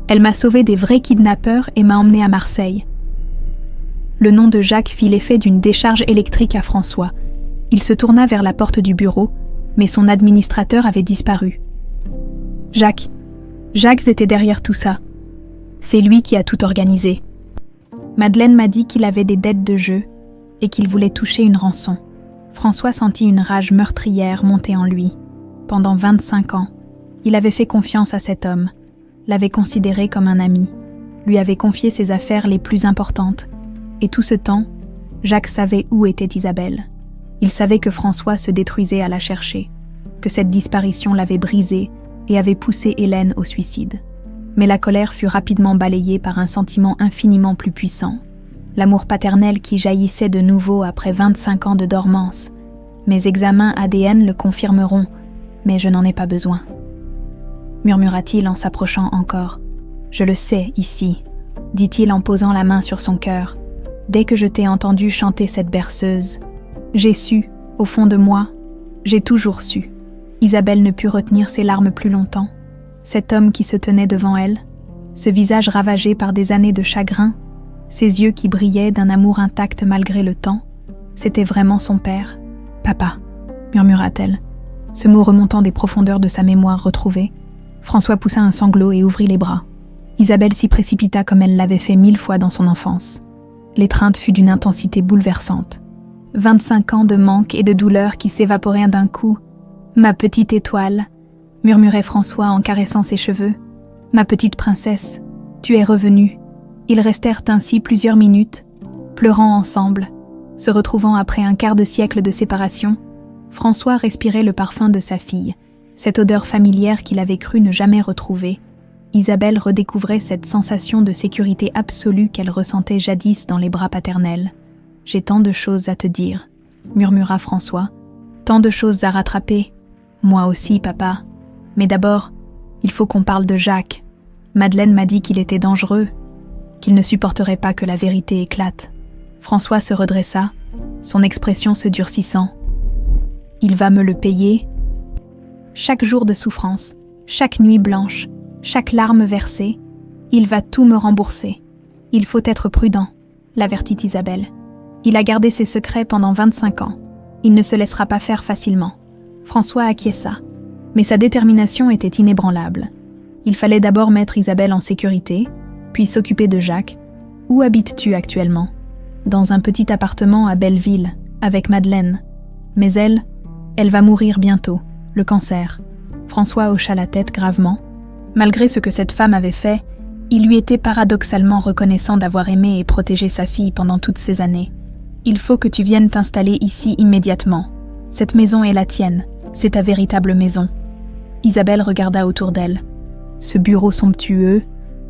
Speaker 1: elle m'a sauvé des vrais kidnappeurs et m'a emmené à Marseille. » Le nom de Jacques fit l'effet d'une décharge électrique à François. Il se tourna vers la porte du bureau, mais son administrateur avait disparu. Jacques était derrière tout ça. C'est lui qui a tout organisé. Madeleine m'a dit qu'il avait des dettes de jeu et qu'il voulait toucher une rançon. François sentit une rage meurtrière monter en lui. Pendant 25 ans, il avait fait confiance à cet homme, l'avait considéré comme un ami, lui avait confié ses affaires les plus importantes. Et tout ce temps, Jacques savait où était Isabelle. Il savait que François se détruisait à la chercher, que cette disparition l'avait brisée et avait poussé Hélène au suicide. Mais la colère fut rapidement balayée par un sentiment infiniment plus puissant. L'amour paternel qui jaillissait de nouveau après 25 ans de dormance. Mes examens ADN le confirmeront, mais je n'en ai pas besoin. Murmura-t-il en s'approchant encore. Je le sais, ici, dit-il en posant la main sur son cœur. Dès que je t'ai entendu chanter cette berceuse, j'ai su, au fond de moi, j'ai toujours su. Isabelle ne put retenir ses larmes plus longtemps. Cet homme qui se tenait devant elle, ce visage ravagé par des années de chagrin, ses yeux qui brillaient d'un amour intact malgré le temps, c'était vraiment son père. « Papa », murmura-t-elle, ce mot remontant des profondeurs de sa mémoire retrouvée. François poussa un sanglot et ouvrit les bras. Isabelle s'y précipita comme elle l'avait fait 1000 fois dans son enfance. L'étreinte fut d'une intensité bouleversante. 25 ans de manque et de douleur qui s'évaporaient d'un coup. « Ma petite étoile », murmurait François en caressant ses cheveux. « Ma petite princesse, tu es revenue. » Ils restèrent ainsi plusieurs minutes, pleurant ensemble, se retrouvant après un quart de siècle de séparation. François respirait le parfum de sa fille, cette odeur familière qu'il avait cru ne jamais retrouver. Isabelle redécouvrait cette sensation de sécurité absolue qu'elle ressentait jadis dans les bras paternels. « J'ai tant de choses à te dire », murmura François. « Tant de choses à rattraper. Moi aussi, papa. Mais d'abord, il faut qu'on parle de Jacques. Madeleine m'a dit qu'il était dangereux, qu'il ne supporterait pas que la vérité éclate. » François se redressa, son expression se durcissant. « Il va me le payer. Chaque jour de souffrance, chaque nuit blanche, chaque larme versée, il va tout me rembourser. Il faut être prudent, » l'avertit Isabelle. Il a gardé ses secrets pendant 25 ans. Il ne se laissera pas faire facilement. François acquiesça, mais sa détermination était inébranlable. Il fallait d'abord mettre Isabelle en sécurité, puis s'occuper de Jacques. « Où habites-tu actuellement ?»« Dans un petit appartement à Belleville, avec Madeleine. Mais elle va mourir bientôt, le cancer. » François hocha la tête gravement. Malgré ce que cette femme avait fait, il lui était paradoxalement reconnaissant d'avoir aimé et protégé sa fille pendant toutes ces années. « Il faut que tu viennes t'installer ici immédiatement. Cette maison est la tienne, c'est ta véritable maison. » Isabelle regarda autour d'elle. Ce bureau somptueux,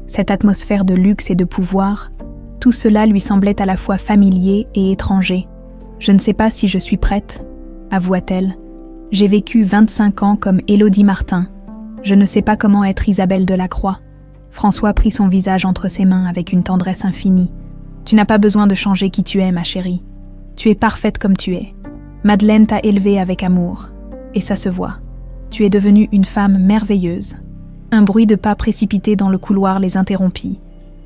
Speaker 1: cette atmosphère de luxe et de pouvoir, tout cela lui semblait à la fois familier et étranger. « Je ne sais pas si je suis prête, » avoua-t-elle. « J'ai vécu 25 ans comme Élodie Martin. Je ne sais pas comment être Isabelle Delacroix. » François prit son visage entre ses mains avec une tendresse infinie. « Tu n'as pas besoin de changer qui tu es, ma chérie. Tu es parfaite comme tu es. Madeleine t'a élevée avec amour, et ça se voit. Tu es devenue une femme merveilleuse. » Un bruit de pas précipité dans le couloir les interrompit.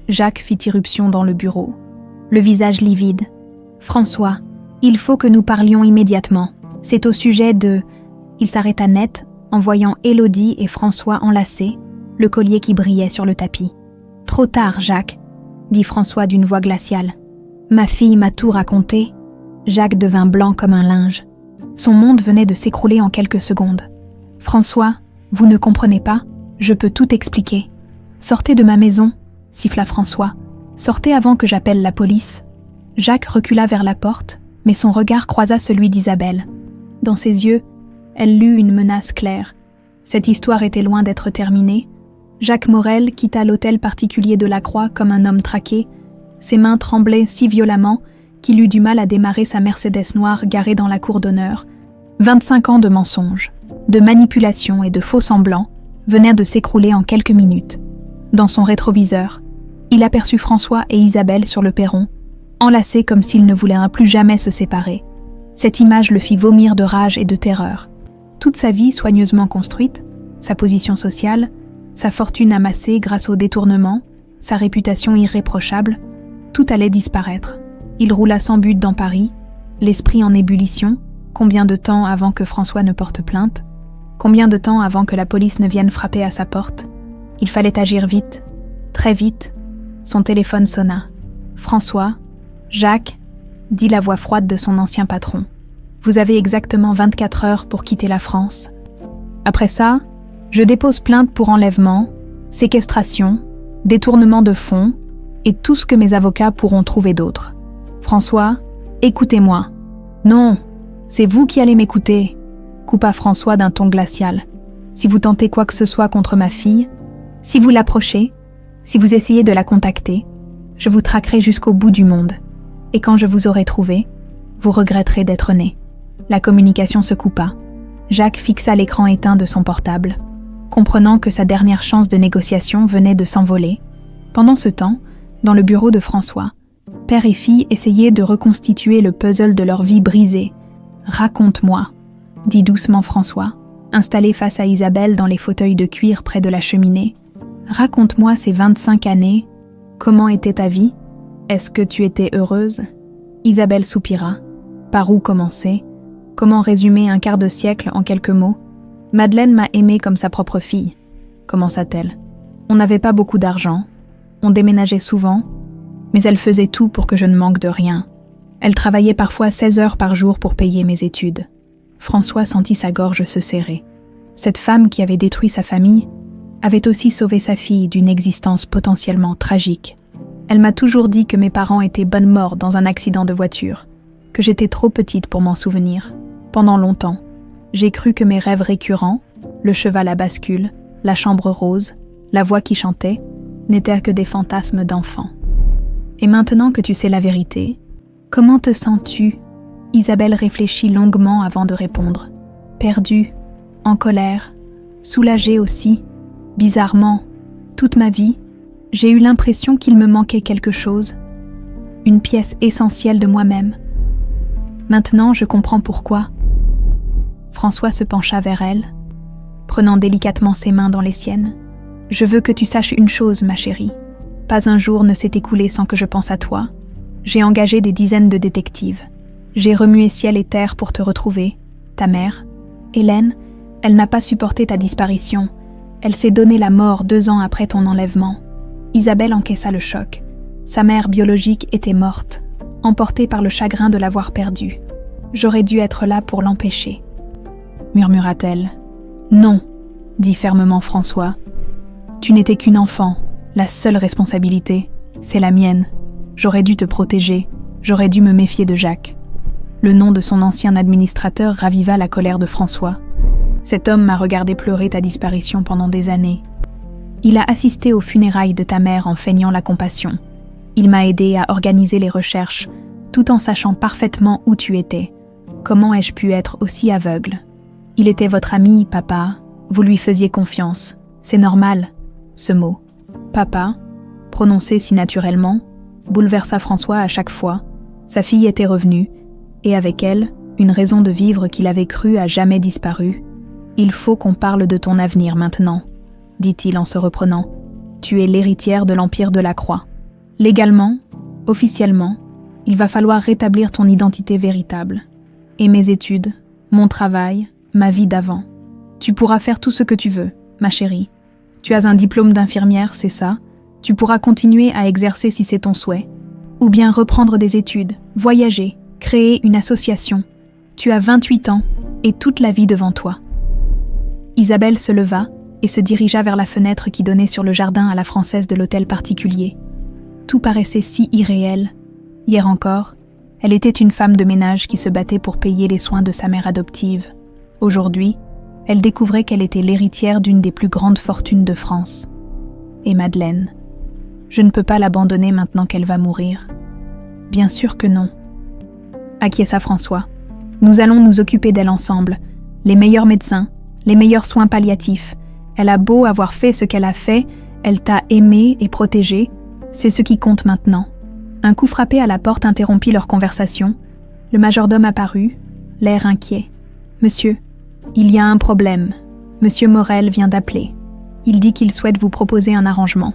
Speaker 1: Jacques fit irruption dans le bureau, le visage livide. « François, il faut que nous parlions immédiatement. C'est au sujet de... » Il s'arrêta net en voyant Élodie et François enlacés, le collier qui brillait sur le tapis. « Trop tard, Jacques, » dit François d'une voix glaciale. « Ma fille m'a tout raconté. » Jacques devint blanc comme un linge. Son monde venait de s'écrouler en quelques secondes. « François, vous ne comprenez pas ? Je peux tout expliquer. »« Sortez de ma maison, » siffla François. « Sortez avant que j'appelle la police. » Jacques recula vers la porte, mais son regard croisa celui d'Isabelle. Dans ses yeux, elle lut une menace claire. Cette histoire était loin d'être terminée. Jacques Morel quitta l'hôtel particulier de la Croix comme un homme traqué. Ses mains tremblaient si violemment qu'il eut du mal à démarrer sa Mercedes noire garée dans la cour d'honneur. 25 ans de mensonges, de manipulations et de faux semblants venaient de s'écrouler en quelques minutes. Dans son rétroviseur, il aperçut François et Isabelle sur le perron, enlacés comme s'ils ne voulaient plus jamais se séparer. Cette image le fit vomir de rage et de terreur. Toute sa vie soigneusement construite, sa position sociale, sa fortune amassée grâce au détournement, sa réputation irréprochable, tout allait disparaître. Il roula sans but dans Paris, l'esprit en ébullition, Combien de temps avant que François ne porte plainte? Combien de temps avant que la police ne vienne frapper à sa porte? Il fallait agir vite, très vite. Son téléphone sonna. « François, Jacques », dit la voix froide de son ancien patron. « Vous avez exactement 24 heures pour quitter la France. Après ça, je dépose plainte pour enlèvement, séquestration, détournement de fonds et tout ce que mes avocats pourront trouver d'autre. François, écoutez-moi. » « Non, c'est vous qui allez m'écouter, » coupa François d'un ton glacial. « Si vous tentez quoi que ce soit contre ma fille, si vous l'approchez, si vous essayez de la contacter, je vous traquerai jusqu'au bout du monde. Et quand je vous aurai trouvé, vous regretterez d'être né. » La communication se coupa. Jacques fixa l'écran éteint de son portable, comprenant que sa dernière chance de négociation venait de s'envoler. Pendant ce temps, dans le bureau de François, père et fille essayaient de reconstituer le puzzle de leur vie brisée. « Raconte-moi », dit doucement François, installé face à Isabelle dans les fauteuils de cuir près de la cheminée. « Raconte-moi ces 25 années. Comment était ta vie? Est-ce que tu étais heureuse ?» Isabelle soupira. Par où commencer? Comment résumer un quart de siècle en quelques mots? « Madeleine m'a aimée comme sa propre fille. » commença-t-elle. « On n'avait pas beaucoup d'argent. On déménageait souvent. Mais elle faisait tout pour que je ne manque de rien. Elle travaillait parfois 16 heures par jour pour payer mes études. » François sentit sa gorge se serrer. Cette femme qui avait détruit sa famille avait aussi sauvé sa fille d'une existence potentiellement tragique. Elle m'a toujours dit que mes parents étaient bonnes morts dans un accident de voiture, que j'étais trop petite pour m'en souvenir. Pendant longtemps, j'ai cru que mes rêves récurrents, le cheval à bascule, la chambre rose, la voix qui chantait, n'étaient que des fantasmes d'enfant. Et maintenant que tu sais la vérité, comment te sens-tu? Isabelle réfléchit longuement avant de répondre. Perdue, en colère, soulagée aussi. Bizarrement, toute ma vie, j'ai eu l'impression qu'il me manquait quelque chose, une pièce essentielle de moi-même. Maintenant, je comprends pourquoi. François se pencha vers elle, prenant délicatement ses mains dans les siennes. « Je veux que tu saches une chose, ma chérie. Pas un jour ne s'est écoulé sans que je pense à toi. J'ai engagé des dizaines de détectives. J'ai remué ciel et terre pour te retrouver. Ta mère, Hélène, elle n'a pas supporté ta disparition. Elle s'est donné la mort 2 ans après ton enlèvement. » Isabelle encaissa le choc. Sa mère biologique était morte, emportée par le chagrin de l'avoir perdue. « J'aurais dû être là pour l'empêcher. » murmura-t-elle. « Non, » dit fermement François. « Tu n'étais qu'une enfant. La seule responsabilité, c'est la mienne. J'aurais dû te protéger. J'aurais dû me méfier de Jacques. » Le nom de son ancien administrateur raviva la colère de François. « Cet homme m'a regardé pleurer ta disparition pendant des années. Il a assisté aux funérailles de ta mère en feignant la compassion. Il m'a aidé à organiser les recherches, tout en sachant parfaitement où tu étais. Comment ai-je pu être aussi aveugle? Il était votre ami, papa. Vous lui faisiez confiance. C'est normal. » Ce mot, « papa », prononcé si naturellement, bouleversa François à chaque fois. Sa fille était revenue, et avec elle, une raison de vivre qu'il avait cru a jamais disparu. « Il faut qu'on parle de ton avenir maintenant, » dit-il en se reprenant. « Tu es l'héritière de l'Empire de la Croix. Légalement, officiellement, il va falloir rétablir ton identité véritable. Et mes études, mon travail, ma vie d'avant. Tu pourras faire tout ce que tu veux, ma chérie. Tu as un diplôme d'infirmière, c'est ça? Tu pourras continuer à exercer si c'est ton souhait. Ou bien reprendre des études, voyager, créer une association. Tu as 28 ans et toute la vie devant toi. » Isabelle se leva et se dirigea vers la fenêtre qui donnait sur le jardin à la française de l'hôtel particulier. Tout paraissait si irréel. Hier encore, elle était une femme de ménage qui se battait pour payer les soins de sa mère adoptive. Aujourd'hui, elle découvrait qu'elle était l'héritière d'une des plus grandes fortunes de France. Et Madeleine, je ne peux pas l'abandonner maintenant qu'elle va mourir. Bien sûr que non. Acquiesça François. Nous allons nous occuper d'elle ensemble. Les meilleurs médecins, les meilleurs soins palliatifs. Elle a beau avoir fait ce qu'elle a fait, elle t'a aimé et protégé. C'est ce qui compte maintenant. Un coup frappé à la porte interrompit leur conversation. Le majordome apparut, l'air inquiet. « Monsieur, il y a un problème. Monsieur Morel vient d'appeler. Il dit qu'il souhaite vous proposer un arrangement. »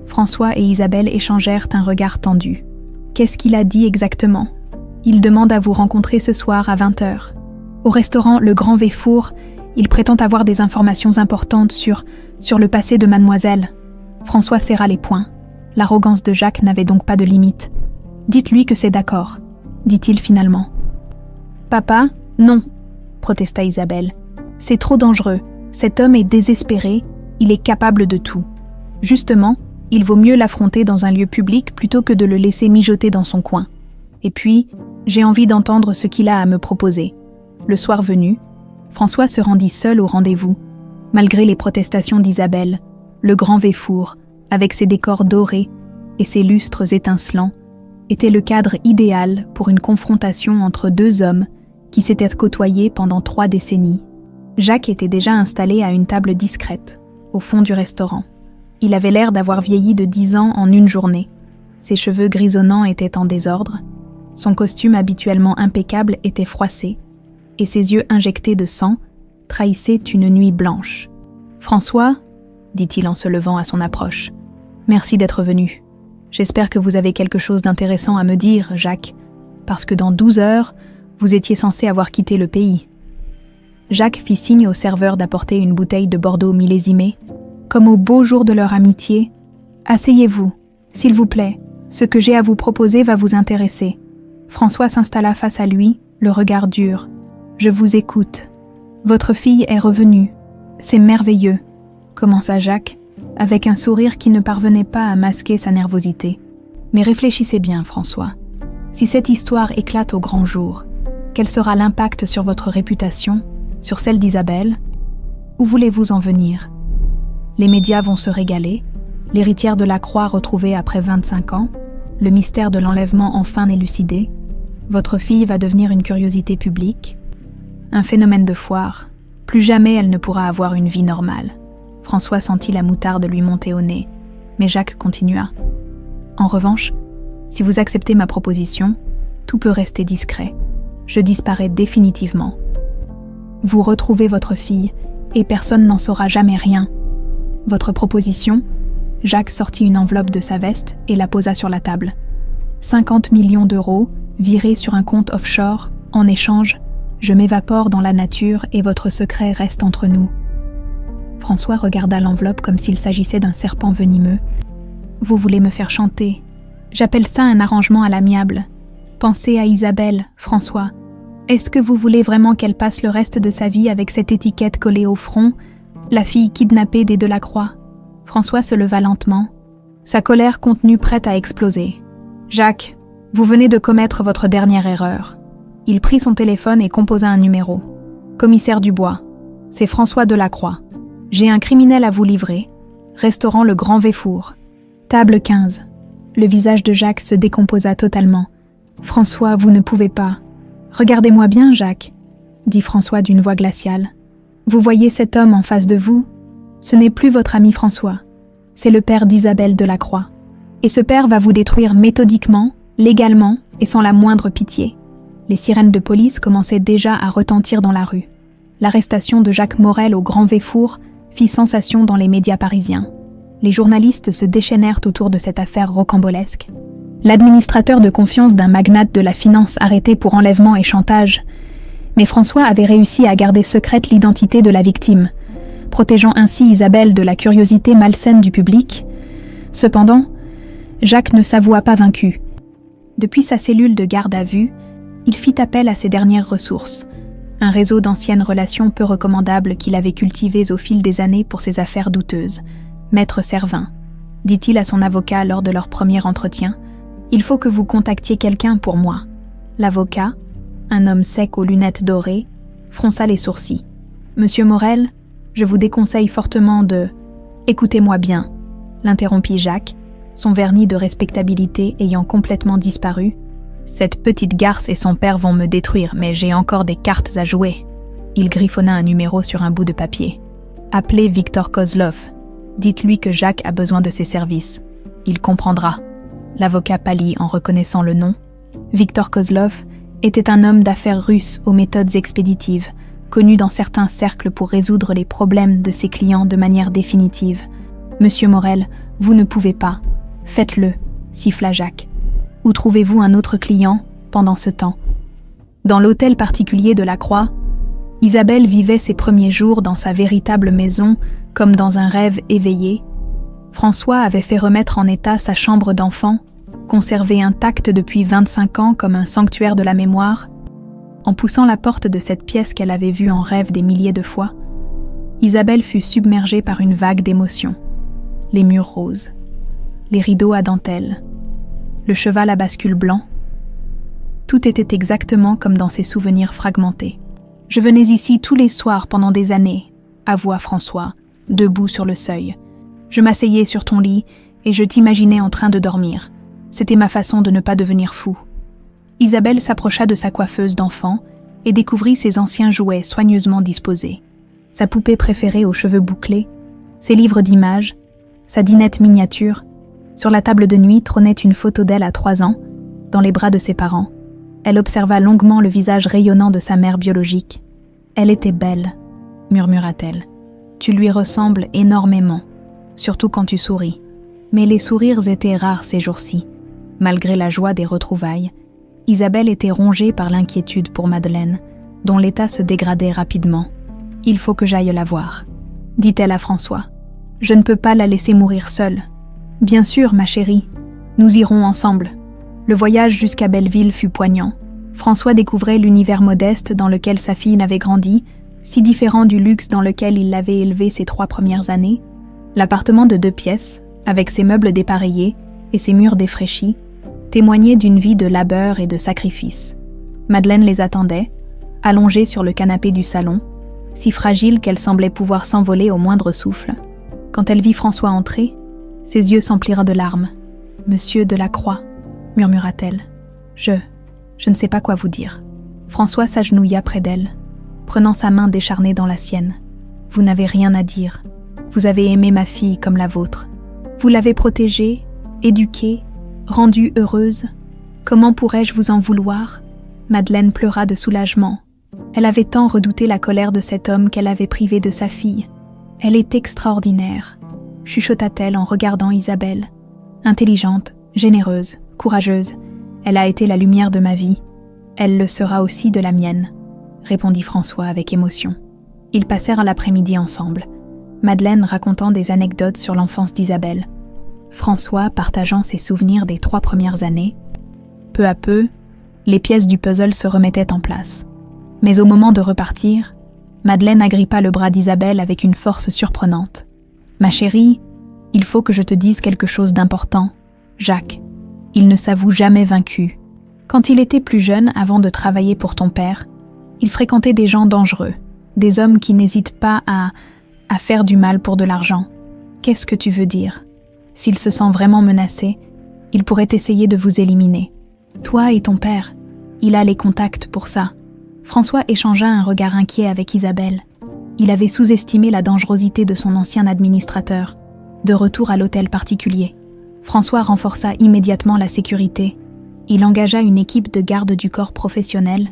Speaker 1: François et Isabelle échangèrent un regard tendu. « Qu'est-ce qu'il a dit exactement ? » « Il demande à vous rencontrer ce soir à 20h. Au restaurant Le Grand Véfour, il prétend avoir des informations importantes sur le passé de mademoiselle. François serra les poings. L'arrogance de Jacques n'avait donc pas de limite. Dites-lui que c'est d'accord, dit-il finalement. Papa, non, protesta Isabelle. C'est trop dangereux. Cet homme est désespéré, il est capable de tout. Justement, il vaut mieux l'affronter dans un lieu public plutôt que de le laisser mijoter dans son coin. Et puis, j'ai envie d'entendre ce qu'il a à me proposer. Le soir venu, François se rendit seul au rendez-vous. Malgré les protestations d'Isabelle, le Grand Véfour, avec ses décors dorés et ses lustres étincelants, était le cadre idéal pour une confrontation entre deux hommes qui s'étaient côtoyés pendant 3 décennies. Jacques était déjà installé à une table discrète, au fond du restaurant. Il avait l'air d'avoir vieilli de 10 ans en une journée. Ses cheveux grisonnants étaient en désordre, son costume habituellement impeccable était froissé, et ses yeux injectés de sang trahissaient une nuit blanche. « François, dit-il en se levant à son approche, merci d'être venu. J'espère que vous avez quelque chose d'intéressant à me dire, Jacques, parce que dans 12 heures, vous étiez censé avoir quitté le pays. » Jacques fit signe au serveur d'apporter une bouteille de Bordeaux millésimée. Comme au beau jour de leur amitié, « Asseyez-vous, s'il vous plaît, ce que j'ai à vous proposer va vous intéresser. » François s'installa face à lui, le regard dur. « Je vous écoute. Votre fille est revenue. C'est merveilleux, » commença Jacques, avec un sourire qui ne parvenait pas à masquer sa nervosité. « Mais réfléchissez bien, François. Si cette histoire éclate au grand jour, quel sera l'impact sur votre réputation, sur celle d'Isabelle? Où voulez-vous en venir? Les médias vont se régaler, l'héritière de la Croix retrouvée après 25 ans, le mystère de l'enlèvement enfin élucidé, votre fille va devenir une curiosité publique, un phénomène de foire. Plus jamais elle ne pourra avoir une vie normale. » François sentit la moutarde lui monter au nez, mais Jacques continua. « En revanche, si vous acceptez ma proposition, tout peut rester discret. Je disparais définitivement. Vous retrouvez votre fille, et personne n'en saura jamais rien. Votre proposition ?» Jacques sortit une enveloppe de sa veste et la posa sur la table. 50 millions d'euros, virés sur un compte offshore. En échange, je m'évapore dans la nature et votre secret reste entre nous. François regarda l'enveloppe comme s'il s'agissait d'un serpent venimeux. Vous voulez me faire chanter. J'appelle ça un arrangement à l'amiable. Pensez à Isabelle, François. Est-ce que vous voulez vraiment qu'elle passe le reste de sa vie avec cette étiquette collée au front, la fille kidnappée des Delacroix? François se leva lentement, sa colère contenue prête à exploser. « Jacques, vous venez de commettre votre dernière erreur. » Il prit son téléphone et composa un numéro. « Commissaire Dubois, c'est François Delacroix. J'ai un criminel à vous livrer. Restaurant Le Grand Véfour. Table 15. » Le visage de Jacques se décomposa totalement. « François, vous ne pouvez pas. »« Regardez-moi bien, Jacques, » dit François d'une voix glaciale. « Vous voyez cet homme en face de vous ? Ce n'est plus votre ami François. C'est le père d'Isabelle Delacroix. Et ce père va vous détruire méthodiquement, légalement et sans la moindre pitié. » Les sirènes de police commençaient déjà à retentir dans la rue. L'arrestation de Jacques Morel au Grand Véfour fit sensation dans les médias parisiens. Les journalistes se déchaînèrent autour de cette affaire rocambolesque. L'administrateur de confiance d'un magnate de la finance arrêté pour enlèvement et chantage. Mais François avait réussi à garder secrète l'identité de la victime, protégeant ainsi Isabelle de la curiosité malsaine du public. Cependant, Jacques ne s'avoua pas vaincu. Depuis sa cellule de garde à vue, il fit appel à ses dernières ressources, un réseau d'anciennes relations peu recommandables qu'il avait cultivées au fil des années pour ses affaires douteuses. « Maître Servin, » dit-il à son avocat lors de leur premier entretien, « il faut que vous contactiez quelqu'un pour moi. » L'avocat, un homme sec aux lunettes dorées, fronça les sourcils. « Monsieur Morel, je vous déconseille fortement de... » « Écoutez-moi bien, » l'interrompit Jacques, son vernis de respectabilité ayant complètement disparu. « Cette petite garce et son père vont me détruire, mais j'ai encore des cartes à jouer. » Il griffonna un numéro sur un bout de papier. « Appelez Victor Kozlov. Dites-lui que Jacques a besoin de ses services. Il comprendra. » L'avocat pâlit en reconnaissant le nom. Victor Kozlov était un homme d'affaires russe aux méthodes expéditives, connu dans certains cercles pour résoudre les problèmes de ses clients de manière définitive. « Monsieur Morel, vous ne pouvez pas. Faites-le, » siffla Jacques. « Où trouvez-vous un autre client pendant ce temps ?» Dans l'hôtel particulier de la Croix, Isabelle vivait ses premiers jours dans sa véritable maison comme dans un rêve éveillé. François avait fait remettre en état sa chambre d'enfant, conservée intacte depuis 25 ans comme un sanctuaire de la mémoire. En poussant la porte de cette pièce qu'elle avait vue en rêve des milliers de fois, Isabelle fut submergée par une vague d'émotions. Les murs roses, les rideaux à dentelle, le cheval à bascule blanc. Tout était exactement comme dans ses souvenirs fragmentés. « Je venais ici tous les soirs pendant des années », avoua François, debout sur le seuil. « Je m'asseyais sur ton lit et je t'imaginais en train de dormir. C'était ma façon de ne pas devenir fou. » Isabelle s'approcha de sa coiffeuse d'enfant et découvrit ses anciens jouets soigneusement disposés. Sa poupée préférée aux cheveux bouclés, ses livres d'images, sa dinette miniature. Sur la table de nuit trônait une photo d'elle à 3 ans, dans les bras de ses parents. Elle observa longuement le visage rayonnant de sa mère biologique. « Elle était belle », murmura-t-elle. « Tu lui ressembles énormément, surtout quand tu souris. » Mais les sourires étaient rares ces jours-ci. Malgré la joie des retrouvailles, Isabelle était rongée par l'inquiétude pour Madeleine, dont l'état se dégradait rapidement. « Il faut que j'aille la voir », dit-elle à François. « Je ne peux pas la laisser mourir seule. »« Bien sûr, ma chérie, nous irons ensemble. » Le voyage jusqu'à Belleville fut poignant. François découvrait l'univers modeste dans lequel sa fille n'avait grandi, si différent du luxe dans lequel il l'avait élevée ces 3 premières années. L'appartement de 2 pièces, avec ses meubles dépareillés et ses murs défraîchis, témoignait d'une vie de labeur et de sacrifice. Madeleine les attendait, allongée sur le canapé du salon, si fragile qu'elle semblait pouvoir s'envoler au moindre souffle. Quand elle vit François entrer, ses yeux s'emplirent de larmes. « Monsieur Delacroix », murmura-t-elle. « Je ne sais pas quoi vous dire. » François s'agenouilla près d'elle, prenant sa main décharnée dans la sienne. « Vous n'avez rien à dire. Vous avez aimé ma fille comme la vôtre. Vous l'avez protégée, éduquée, rendue heureuse. Comment pourrais-je vous en vouloir ?» Madeleine pleura de soulagement. Elle avait tant redouté la colère de cet homme qu'elle avait privé de sa fille. « Elle est extraordinaire », chuchota-t-elle en regardant Isabelle. « Intelligente, généreuse, courageuse, elle a été la lumière de ma vie. Elle le sera aussi de la mienne, » répondit François avec émotion. Ils passèrent l'après-midi ensemble, Madeleine racontant des anecdotes sur l'enfance d'Isabelle, François partageant ses souvenirs des 3 premières années. Peu à peu, les pièces du puzzle se remettaient en place. Mais au moment de repartir, Madeleine agrippa le bras d'Isabelle avec une force surprenante. « Ma chérie, il faut que je te dise quelque chose d'important. Jacques, il ne s'avoue jamais vaincu. Quand il était plus jeune, avant de travailler pour ton père, il fréquentait des gens dangereux, des hommes qui n'hésitent pas à faire du mal pour de l'argent. Qu'est-ce que tu veux dire ? S'il se sent vraiment menacé, il pourrait essayer de vous éliminer. Toi et ton père, il a les contacts pour ça. » François échangea un regard inquiet avec Isabelle. Il avait sous-estimé la dangerosité de son ancien administrateur. De retour à l'hôtel particulier, François renforça immédiatement la sécurité. Il engagea une équipe de garde du corps professionnelle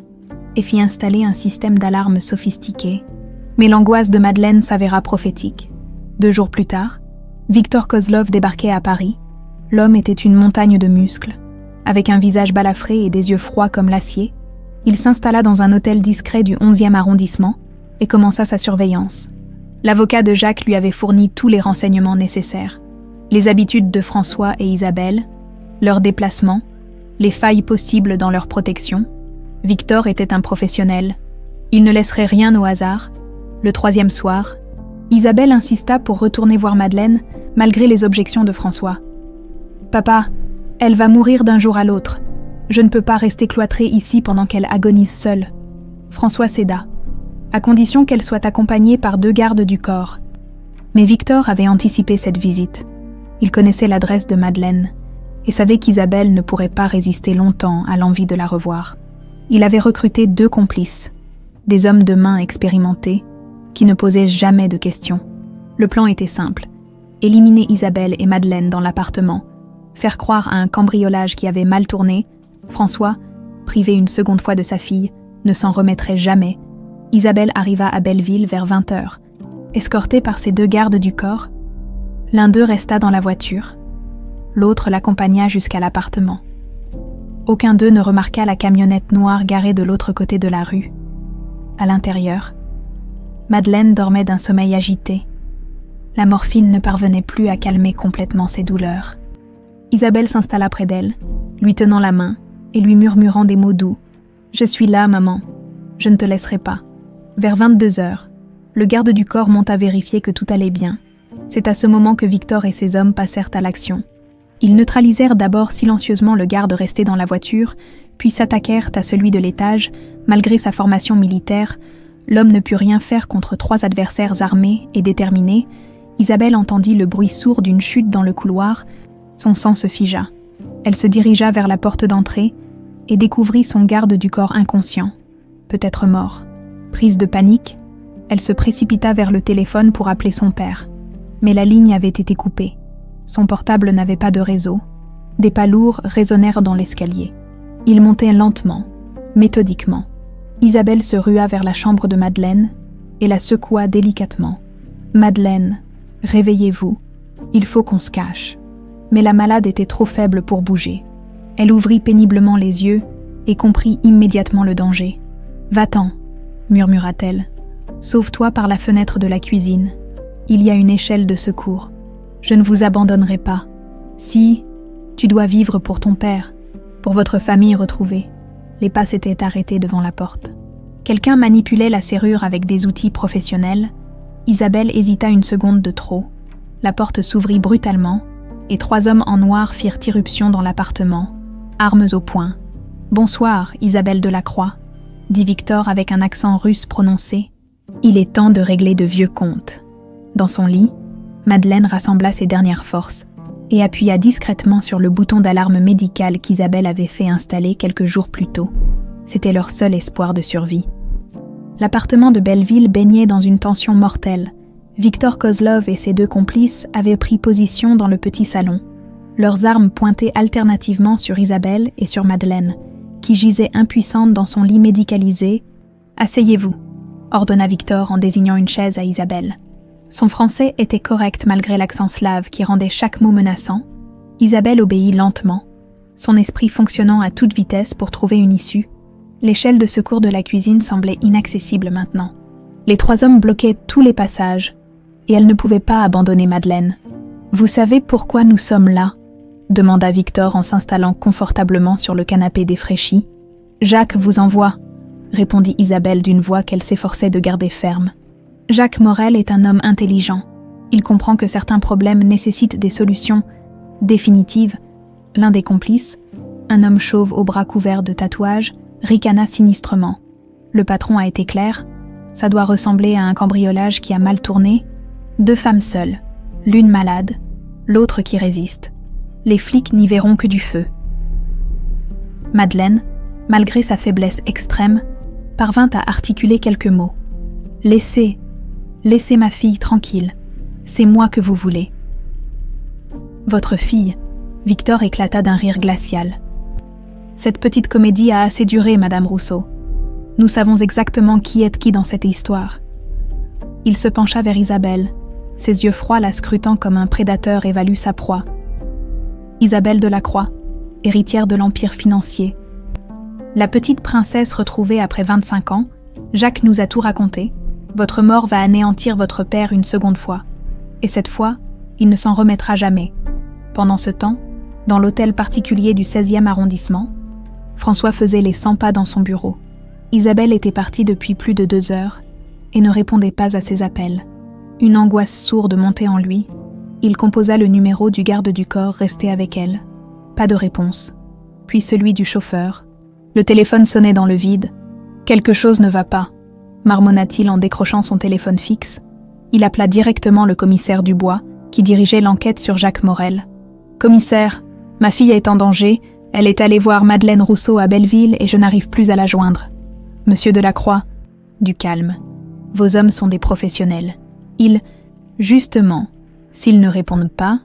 Speaker 1: et fit installer un système d'alarme sophistiqué. Mais l'angoisse de Madeleine s'avéra prophétique. 2 jours plus tard, Victor Kozlov débarquait à Paris. L'homme était une montagne de muscles. Avec un visage balafré et des yeux froids comme l'acier, il s'installa dans un hôtel discret du 11e arrondissement et commença sa surveillance. L'avocat de Jacques lui avait fourni tous les renseignements nécessaires. Les habitudes de François et Isabelle, leurs déplacements, les failles possibles dans leur protection. Victor était un professionnel. Il ne laisserait rien au hasard. Le 3e soir, Isabelle insista pour retourner voir Madeleine, malgré les objections de François. « Papa, elle va mourir d'un jour à l'autre. Je ne peux pas rester cloîtrée ici pendant qu'elle agonise seule. » François céda, à condition qu'elle soit accompagnée par 2 gardes du corps. Mais Victor avait anticipé cette visite. Il connaissait l'adresse de Madeleine et savait qu'Isabelle ne pourrait pas résister longtemps à l'envie de la revoir. Il avait recruté 2 complices, des hommes de main expérimentés, qui ne posaient jamais de questions. Le plan était simple. Éliminer Isabelle et Madeleine dans l'appartement, faire croire à un cambriolage qui avait mal tourné. François, privé une seconde fois de sa fille, ne s'en remettrait jamais. Isabelle arriva à Belleville vers 20h. Escortée par ses 2 gardes du corps, l'un d'eux resta dans la voiture, l'autre l'accompagna jusqu'à l'appartement. Aucun d'eux ne remarqua la camionnette noire garée de l'autre côté de la rue. À l'intérieur, Madeleine dormait d'un sommeil agité. La morphine ne parvenait plus à calmer complètement ses douleurs. Isabelle s'installa près d'elle, lui tenant la main et lui murmurant des mots doux. « Je suis là, maman. Je ne te laisserai pas. » Vers 22h, le garde du corps monta vérifier que tout allait bien. C'est à ce moment que Victor et ses hommes passèrent à l'action. Ils neutralisèrent d'abord silencieusement le garde resté dans la voiture, puis s'attaquèrent à celui de l'étage. Malgré sa formation militaire, l'homme ne put rien faire contre 3 adversaires armés et déterminés. Isabelle entendit le bruit sourd d'une chute dans le couloir. Son sang se figea. Elle se dirigea vers la porte d'entrée et découvrit son garde du corps inconscient, peut-être mort. Prise de panique, elle se précipita vers le téléphone pour appeler son père. Mais la ligne avait été coupée. Son portable n'avait pas de réseau. Des pas lourds résonnèrent dans l'escalier. Il montait lentement, méthodiquement. Isabelle se rua vers la chambre de Madeleine et la secoua délicatement. « Madeleine, réveillez-vous, il faut qu'on se cache. » Mais la malade était trop faible pour bouger. Elle ouvrit péniblement les yeux et comprit immédiatement le danger. « Va-t'en » murmura-t-elle. « Sauve-toi par la fenêtre de la cuisine. Il y a une échelle de secours. Je ne vous abandonnerai pas. Si, tu dois vivre pour ton père, pour votre famille retrouvée. » Les pas s'étaient arrêtés devant la porte. Quelqu'un manipulait la serrure avec des outils professionnels. Isabelle hésita une seconde de trop. La porte s'ouvrit brutalement et 3 hommes en noir firent irruption dans l'appartement, armes au poing. « Bonsoir, Isabelle Delacroix », dit Victor avec un accent russe prononcé. « Il est temps de régler de vieux comptes. » Dans son lit, Madeleine rassembla ses dernières forces et appuya discrètement sur le bouton d'alarme médicale qu'Isabelle avait fait installer quelques jours plus tôt. C'était leur seul espoir de survie. L'appartement de Belleville baignait dans une tension mortelle. Victor Kozlov et ses 2 complices avaient pris position dans le petit salon, leurs armes pointées alternativement sur Isabelle et sur Madeleine, qui gisait impuissante dans son lit médicalisé. « Asseyez-vous », ordonna Victor en désignant une chaise à Isabelle. Son français était correct malgré l'accent slave qui rendait chaque mot menaçant. Isabelle obéit lentement, son esprit fonctionnant à toute vitesse pour trouver une issue. L'échelle de secours de la cuisine semblait inaccessible maintenant. Les 3 hommes bloquaient tous les passages, et elle ne pouvait pas abandonner Madeleine. « Vous savez pourquoi nous sommes là ?» demanda Victor en s'installant confortablement sur le canapé défraîchi. « Jacques vous envoie », répondit Isabelle d'une voix qu'elle s'efforçait de garder ferme. Jacques Morel est un homme intelligent. Il comprend que certains problèmes nécessitent des solutions définitives. L'un des complices, un homme chauve aux bras couverts de tatouages, ricana sinistrement. Le patron a été clair. Ça doit ressembler à un cambriolage qui a mal tourné. 2 femmes seules, l'une malade, l'autre qui résiste. Les flics n'y verront que du feu. Madeleine, malgré sa faiblesse extrême, parvint à articuler quelques mots. « Laissez ma fille tranquille. C'est moi que vous voulez. » « Votre fille » Victor éclata d'un rire glacial. « Cette petite comédie a assez duré, Madame Rousseau. Nous savons exactement qui est qui dans cette histoire. » Il se pencha vers Isabelle, ses yeux froids la scrutant comme un prédateur évalue sa proie. « Isabelle Delacroix, héritière de l'empire financier. La petite princesse retrouvée après 25 ans, Jacques nous a tout raconté. Votre mort va anéantir votre père une seconde fois. Et cette fois, il ne s'en remettra jamais. Pendant ce temps, dans l'hôtel particulier du 16e arrondissement, François faisait les 100 pas dans son bureau. Isabelle était partie depuis plus de 2 heures et ne répondait pas à ses appels. Une angoisse sourde montait en lui. Il composa le numéro du garde du corps resté avec elle. Pas de réponse. Puis celui du chauffeur. Le téléphone sonnait dans le vide. « Quelque chose ne va pas », marmonna-t-il en décrochant son téléphone fixe. Il appela directement le commissaire Dubois, qui dirigeait l'enquête sur Jacques Morel. « Commissaire, ma fille est en danger. Elle est allée voir Madeleine Rousseau à Belleville et je n'arrive plus à la joindre. » Monsieur Delacroix, du calme. Vos hommes sont des professionnels. Justement, s'ils ne répondent pas,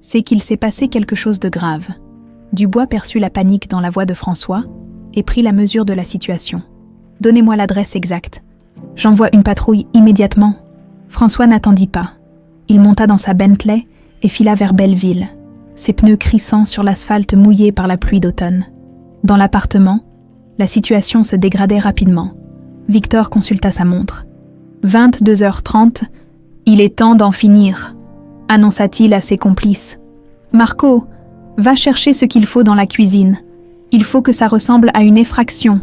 Speaker 1: c'est qu'il s'est passé quelque chose de grave. Dubois perçut la panique dans la voix de François et prit la mesure de la situation. « Donnez-moi l'adresse exacte. J'envoie une patrouille immédiatement. » François n'attendit pas. Il monta dans sa Bentley et fila vers Belleville, ses pneus crissant sur l'asphalte mouillé par la pluie d'automne. Dans l'appartement, la situation se dégradait rapidement. Victor consulta sa montre. 22h30, il est temps d'en finir, annonça-t-il à ses complices. Marco, va chercher ce qu'il faut dans la cuisine. Il faut que ça ressemble à une effraction.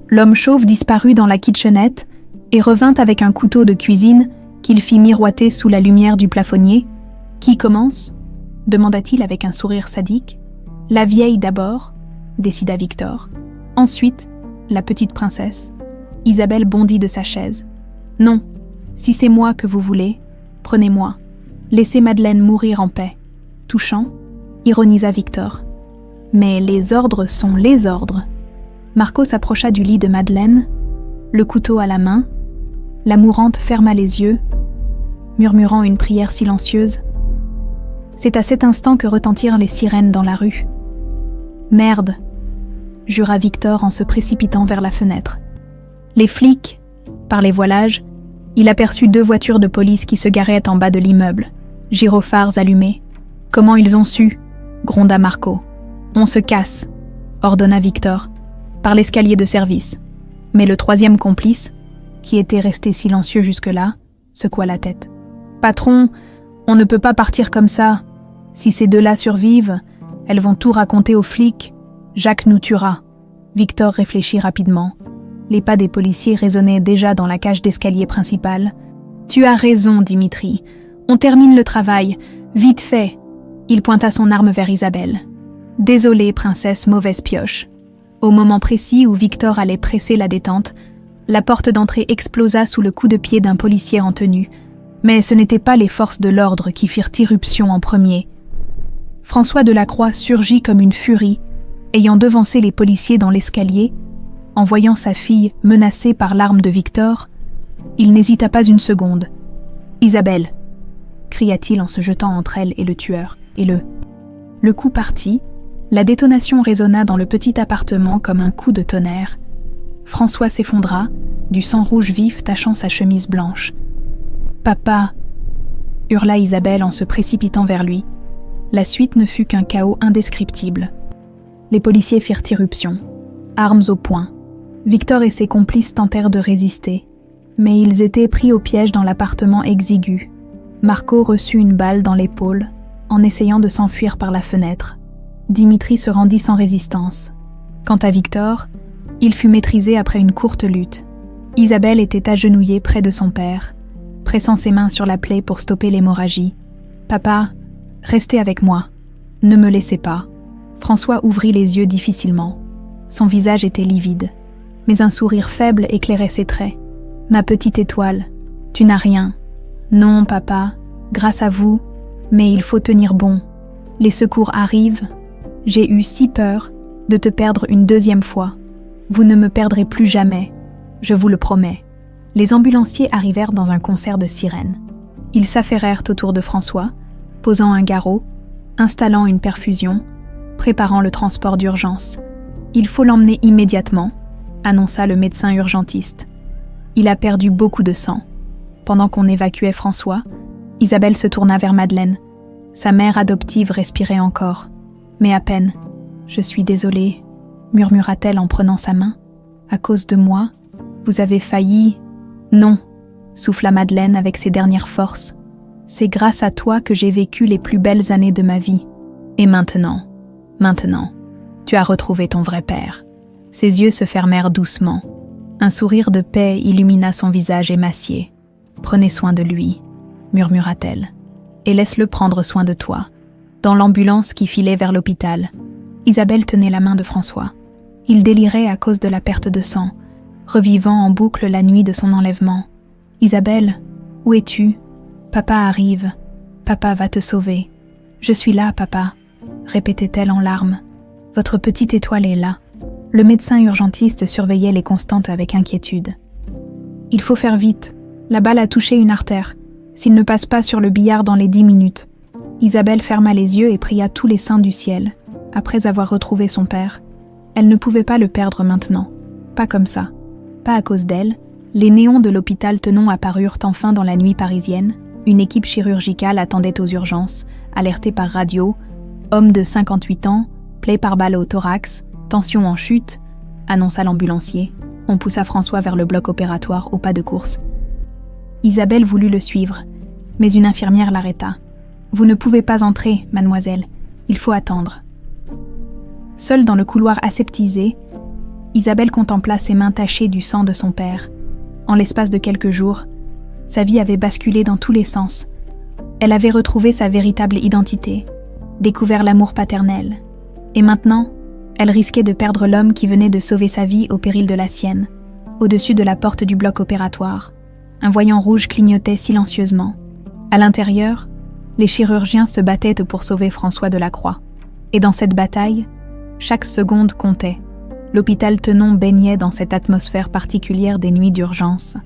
Speaker 1: L'homme chauve disparut dans la kitchenette et revint avec un couteau de cuisine qu'il fit miroiter sous la lumière du plafonnier. « Qui commence » demanda-t-il avec un sourire sadique. « La vieille d'abord » décida Victor. Ensuite, la petite princesse. Isabelle bondit de sa chaise. « Non, si c'est moi que vous voulez, prenez-moi. Laissez Madeleine mourir en paix. » Touchant, ironisa Victor. « Mais les ordres sont les ordres. » Marco s'approcha du lit de Madeleine, le couteau à la main. La mourante ferma les yeux, murmurant une prière silencieuse. C'est à cet instant que retentirent les sirènes dans la rue. « Merde !» jura Victor en se précipitant vers la fenêtre. Les flics, par les voilages, il aperçut 2 voitures de police qui se garaient en bas de l'immeuble, gyrophares allumés. « Comment ils ont su ?» gronda Marco. « On se casse !» ordonna Victor, par l'escalier de service. Mais le 3e complice, qui était resté silencieux jusque-là, secoua la tête. « Patron, on ne peut pas partir comme ça. Si ces 2-là survivent, elles vont tout raconter aux flics. Jacques nous tuera. » Victor réfléchit rapidement. Les pas des policiers résonnaient déjà dans la cage d'escalier principale. « Tu as raison, Dimitri. On termine le travail. Vite fait !» Il pointa son arme vers Isabelle. « Désolée, princesse, mauvaise pioche. » Au moment précis où Victor allait presser la détente, la porte d'entrée explosa sous le coup de pied d'un policier en tenue. Mais ce n'étaient pas les forces de l'ordre qui firent irruption en premier. François Delacroix surgit comme une furie, ayant devancé les policiers dans l'escalier. En voyant sa fille menacée par l'arme de Victor, il n'hésita pas une seconde. « Isabelle !» cria-t-il en se jetant entre elle et le tueur. Et le coup partit, la détonation résonna dans le petit appartement comme un coup de tonnerre. François s'effondra, du sang rouge vif tachant sa chemise blanche. « Papa !» hurla Isabelle en se précipitant vers lui. La suite ne fut qu'un chaos indescriptible. Les policiers firent irruption, armes au poing. Victor et ses complices tentèrent de résister, mais ils étaient pris au piège dans l'appartement exigu. Marco reçut une balle dans l'épaule en essayant de s'enfuir par la fenêtre. Dimitri se rendit sans résistance. Quant à Victor, il fut maîtrisé après une courte lutte. Isabelle était agenouillée près de son père, pressant ses mains sur la plaie pour stopper l'hémorragie. « Papa, restez avec moi. Ne me laissez pas. » François ouvrit les yeux difficilement. Son visage était livide, mais un sourire faible éclairait ses traits. « Ma petite étoile, tu n'as rien. »« Non, papa, grâce à vous, mais il faut tenir bon. Les secours arrivent. J'ai eu si peur de te perdre une 2e fois. Vous ne me perdrez plus jamais, je vous le promets. » Les ambulanciers arrivèrent dans un concert de sirènes. Ils s'affairèrent autour de François, posant un garrot, installant une perfusion, préparant le transport d'urgence. « Il faut l'emmener immédiatement », annonça le médecin urgentiste. « Il a perdu beaucoup de sang. » Pendant qu'on évacuait François, Isabelle se tourna vers Madeleine. Sa mère adoptive respirait encore. Mais à peine. « Je suis désolée », murmura-t-elle en prenant sa main. « À cause de moi, vous avez failli... » « Non », souffla Madeleine avec ses dernières forces. « C'est grâce à toi que j'ai vécu les plus belles années de ma vie. Et maintenant, tu as retrouvé ton vrai père. » Ses yeux se fermèrent doucement. Un sourire de paix illumina son visage émacié. « Prenez soin de lui, » murmura-t-elle, « et laisse-le prendre soin de toi. » Dans l'ambulance qui filait vers l'hôpital, Isabelle tenait la main de François. Il délirait à cause de la perte de sang, revivant en boucle la nuit de son enlèvement. « Isabelle, où es-tu ? Papa arrive. Papa va te sauver. Je suis là, papa, » répétait-elle en larmes. « Votre petite étoile est là. » Le médecin urgentiste surveillait les constantes avec inquiétude. « Il faut faire vite. La balle a touché une artère. S'il ne passe pas sur le billard dans les 10 minutes. » Isabelle ferma les yeux et pria tous les saints du ciel, après avoir retrouvé son père. Elle ne pouvait pas le perdre maintenant. Pas comme ça. Pas à cause d'elle. Les néons de l'hôpital Tenon apparurent enfin dans la nuit parisienne. Une équipe chirurgicale attendait aux urgences, alertée par radio. Homme de 58 ans, plaie par balle au thorax, tension en chute, annonça l'ambulancier. On poussa François vers le bloc opératoire au pas de course. Isabelle voulut le suivre, mais une infirmière l'arrêta. « Vous ne pouvez pas entrer, mademoiselle, il faut attendre. » Seule dans le couloir aseptisé, Isabelle contempla ses mains tachées du sang de son père. En l'espace de quelques jours, sa vie avait basculé dans tous les sens. Elle avait retrouvé sa véritable identité, découvert l'amour paternel. Et maintenant, elle risquait de perdre l'homme qui venait de sauver sa vie au péril de la sienne. Au-dessus de la porte du bloc opératoire, un voyant rouge clignotait silencieusement. À l'intérieur, les chirurgiens se battaient pour sauver François Delacroix. Et dans cette bataille, chaque seconde comptait. L'hôpital Tenon baignait dans cette atmosphère particulière des nuits d'urgence.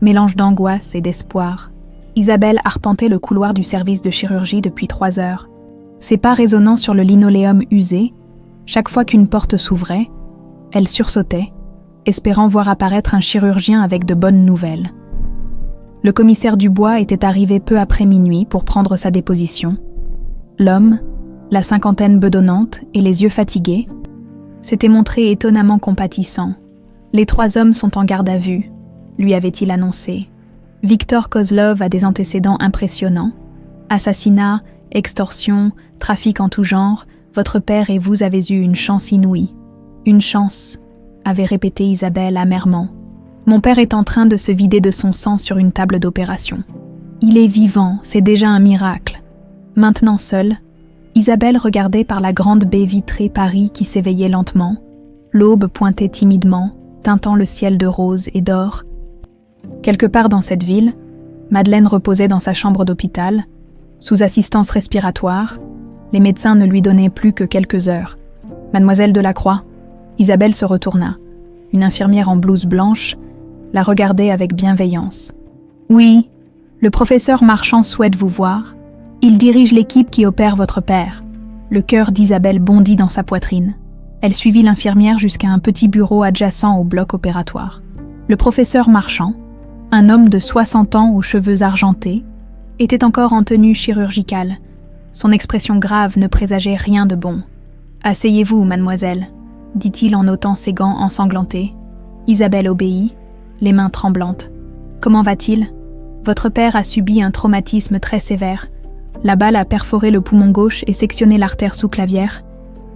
Speaker 1: Mélange d'angoisse et d'espoir. Isabelle arpentait le couloir du service de chirurgie depuis 3 heures. Ses pas résonnant sur le linoléum usé, chaque fois qu'une porte s'ouvrait, elle sursautait, espérant voir apparaître un chirurgien avec de bonnes nouvelles. Le commissaire Dubois était arrivé peu après minuit pour prendre sa déposition. L'homme, la cinquantaine bedonnante et les yeux fatigués, s'était montré étonnamment compatissant. « Les 3 hommes sont en garde à vue », lui avait-il annoncé. Victor Kozlov a des antécédents impressionnants. Assassinat, extorsion, trafic en tout genre, votre père et vous avez eu une chance inouïe. Une chance, avait répété Isabelle amèrement. Mon père est en train de se vider de son sang sur une table d'opération. Il est vivant, c'est déjà un miracle. Maintenant seule, Isabelle regardait par la grande baie vitrée Paris qui s'éveillait lentement. L'aube pointait timidement, teintant le ciel de rose et d'or. Quelque part dans cette ville, Madeleine reposait dans sa chambre d'hôpital, sous assistance respiratoire. Les médecins ne lui donnaient plus que quelques heures. Mademoiselle Delacroix, Isabelle se retourna. Une infirmière en blouse blanche la regardait avec bienveillance. « Oui, le professeur Marchand souhaite vous voir. Il dirige l'équipe qui opère votre père. » Le cœur d'Isabelle bondit dans sa poitrine. Elle suivit l'infirmière jusqu'à un petit bureau adjacent au bloc opératoire. Le professeur Marchand, un homme de 60 ans aux cheveux argentés, était encore en tenue chirurgicale. Son expression grave ne présageait rien de bon. « Asseyez-vous, mademoiselle », dit-il en ôtant ses gants ensanglantés. Isabelle obéit, les mains tremblantes. « Comment va-t-il ? Votre père a subi un traumatisme très sévère. La balle a perforé le poumon gauche et sectionné l'artère sous-clavière.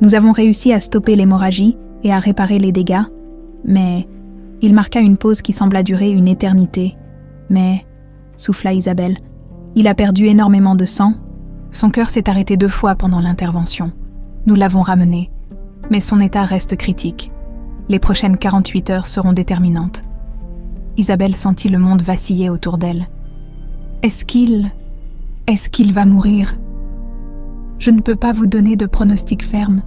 Speaker 1: Nous avons réussi à stopper l'hémorragie et à réparer les dégâts, mais il marqua une pause qui sembla durer une éternité. Mais, souffla Isabelle, il a perdu énormément de sang. Son cœur s'est arrêté 2 fois pendant l'intervention. Nous l'avons ramené, mais son état reste critique. Les prochaines 48 heures seront déterminantes. » Isabelle sentit le monde vaciller autour d'elle. « Est-ce qu'il va mourir ? Je ne peux pas vous donner de pronostic ferme.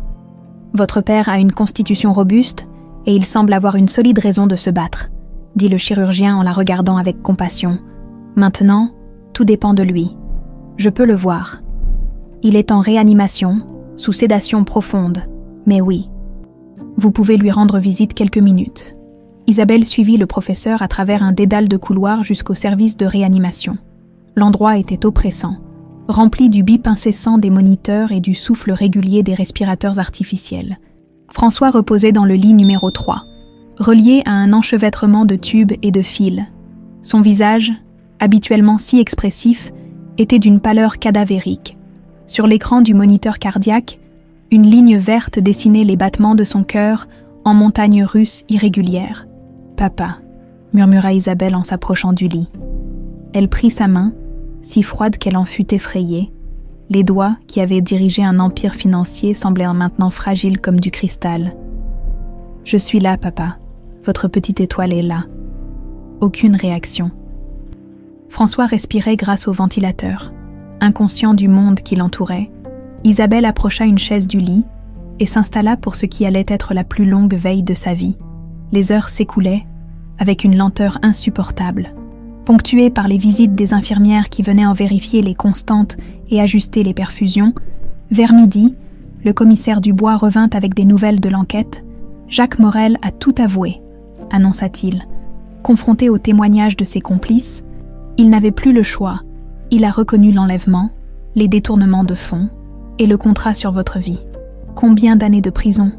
Speaker 1: Votre père a une constitution robuste et il semble avoir une solide raison de se battre, » dit le chirurgien en la regardant avec compassion. « Maintenant, tout dépend de lui. Je peux le voir. Il est en réanimation, sous sédation profonde, mais oui. Vous pouvez lui rendre visite quelques minutes. » Isabelle suivit le professeur à travers un dédale de couloirs jusqu'au service de réanimation. L'endroit était oppressant, rempli du bip incessant des moniteurs et du souffle régulier des respirateurs artificiels. François reposait dans le lit numéro 3, relié à un enchevêtrement de tubes et de fils. Son visage, habituellement si expressif, était d'une pâleur cadavérique. Sur l'écran du moniteur cardiaque, une ligne verte dessinait les battements de son cœur en montagnes russes irrégulières. « Papa », murmura Isabelle en s'approchant du lit. Elle prit sa main, si froide qu'elle en fut effrayée. Les doigts, qui avaient dirigé un empire financier, semblaient maintenant fragiles comme du cristal. « Je suis là, papa. Votre petite étoile est là. » Aucune réaction. François respirait grâce au ventilateur. Inconscient du monde qui l'entourait, Isabelle approcha une chaise du lit et s'installa pour ce qui allait être la plus longue veille de sa vie. Les heures s'écoulaient avec une lenteur insupportable, ponctuée par les visites des infirmières qui venaient en vérifier les constantes et ajuster les perfusions. Vers midi, le commissaire Dubois revint avec des nouvelles de l'enquête. « Jacques Morel a tout avoué », annonça-t-il. Confronté aux témoignages de ses complices, il n'avait plus le choix. Il a reconnu l'enlèvement, les détournements de fonds et le contrat sur votre vie. « Combien d'années de prison ?»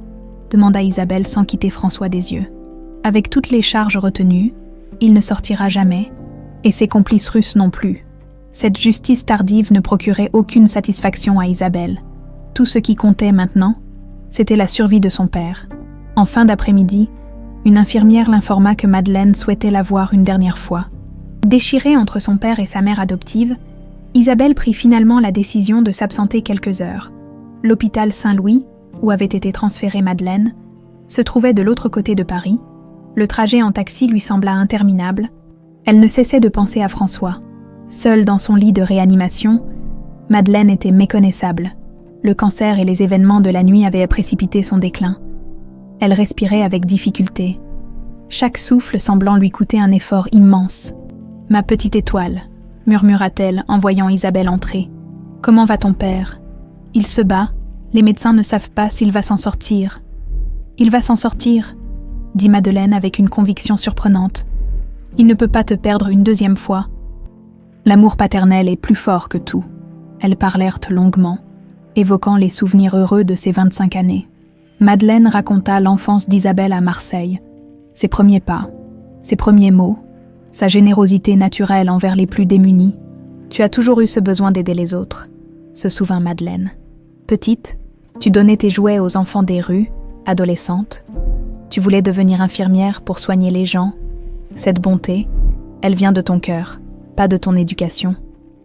Speaker 1: demanda Isabelle sans quitter François des yeux. « Avec toutes les charges retenues, il ne sortira jamais. Et ses complices russes non plus. Cette justice tardive ne procurait aucune satisfaction à Isabelle. Tout ce qui comptait maintenant, c'était la survie de son père. En fin d'après-midi, une infirmière l'informa que Madeleine souhaitait la voir une dernière fois. Déchirée entre son père et sa mère adoptive, Isabelle prit finalement la décision de s'absenter quelques heures. L'hôpital Saint-Louis, où avait été transférée Madeleine, se trouvait de l'autre côté de Paris. Le trajet en taxi lui sembla interminable. Elle ne cessait de penser à François. Seule dans son lit de réanimation, Madeleine était méconnaissable. Le cancer et les événements de la nuit avaient précipité son déclin. Elle respirait avec difficulté, chaque souffle semblant lui coûter un effort immense. « Ma petite étoile », murmura-t-elle en voyant Isabelle entrer. « Comment va ton père ? Il se bat, les médecins ne savent pas s'il va s'en sortir. »« Il va s'en sortir », dit Madeleine avec une conviction surprenante. « Il ne peut pas te perdre une deuxième fois. » L'amour paternel est plus fort que tout. Elles parlèrent longuement, évoquant les souvenirs heureux de ses 25 années. Madeleine raconta l'enfance d'Isabelle à Marseille, ses premiers pas, ses premiers mots, sa générosité naturelle envers les plus démunis. « Tu as toujours eu ce besoin d'aider les autres », se souvint Madeleine. « Petite, tu donnais tes jouets aux enfants des rues, adolescente. Tu voulais devenir infirmière pour soigner les gens. Cette bonté, elle vient de ton cœur, pas de ton éducation.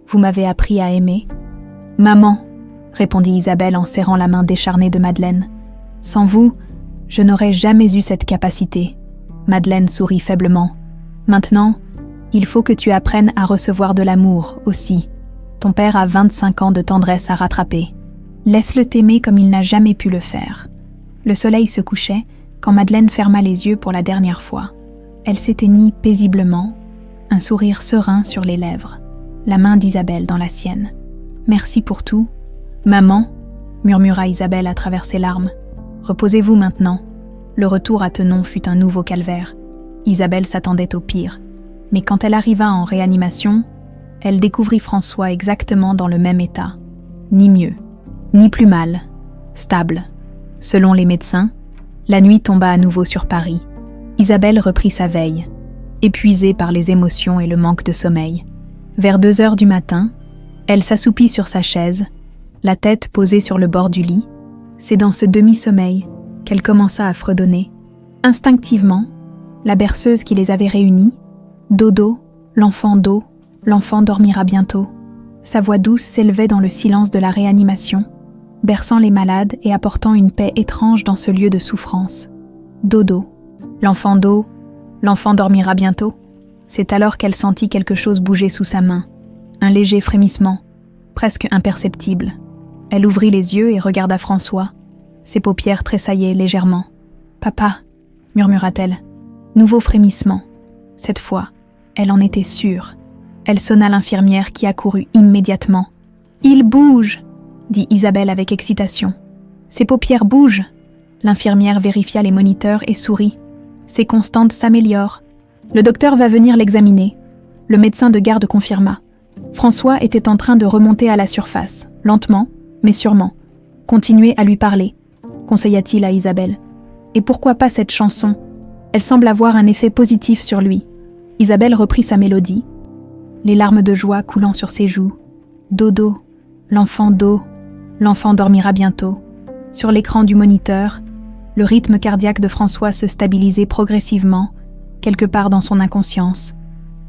Speaker 1: Vous m'avez appris à aimer. »« Maman », répondit Isabelle en serrant la main décharnée de Madeleine. « Sans vous, je n'aurais jamais eu cette capacité. » Madeleine sourit faiblement. « Maintenant, il faut que tu apprennes à recevoir de l'amour aussi. Ton père a 25 ans de tendresse à rattraper. Laisse-le t'aimer comme il n'a jamais pu le faire. » Le soleil se couchait quand Madeleine ferma les yeux pour la dernière fois. Elle s'éteignit paisiblement, un sourire serein sur les lèvres, la main d'Isabelle dans la sienne. « Merci pour tout. »« Maman » murmura Isabelle à travers ses larmes. « Reposez-vous maintenant. » Le retour à Tenon fut un nouveau calvaire. Isabelle s'attendait au pire. Mais quand elle arriva en réanimation, elle découvrit François exactement dans le même état. Ni mieux, ni plus mal, stable. Selon les médecins, la nuit tomba à nouveau sur Paris. Isabelle reprit sa veille, épuisée par les émotions et le manque de sommeil. Vers 2h du matin, elle s'assoupit sur sa chaise, la tête posée sur le bord du lit. C'est dans ce demi-sommeil qu'elle commença à fredonner. Instinctivement, la berceuse qui les avait réunis, « Dodo, l'enfant dormira bientôt ». Sa voix douce s'élevait dans le silence de la réanimation, berçant les malades et apportant une paix étrange dans ce lieu de souffrance. « Dodo, l'enfant dormira bientôt ». C'est alors qu'elle sentit quelque chose bouger sous sa main, un léger frémissement, presque imperceptible. Elle ouvrit les yeux et regarda François. Ses paupières tressaillaient légèrement. « Papa » murmura-t-elle. Nouveau frémissement. Cette fois, elle en était sûre. Elle sonna l'infirmière qui accourut immédiatement. « Il bouge !» dit Isabelle avec excitation. « Ses paupières bougent !» L'infirmière vérifia les moniteurs et sourit. « Ses constantes s'améliorent. Le docteur va venir l'examiner. » Le médecin de garde confirma. François était en train de remonter à la surface, lentement, mais sûrement. « Continuez à lui parler », conseilla-t-il à Isabelle. « Et pourquoi pas cette chanson ? Elle semble avoir un effet positif sur lui. » Isabelle reprit sa mélodie, les larmes de joie coulant sur ses joues. « Dodo, l'enfant dormira bientôt. » Sur l'écran du moniteur, le rythme cardiaque de François se stabilisait progressivement, quelque part dans son inconscience.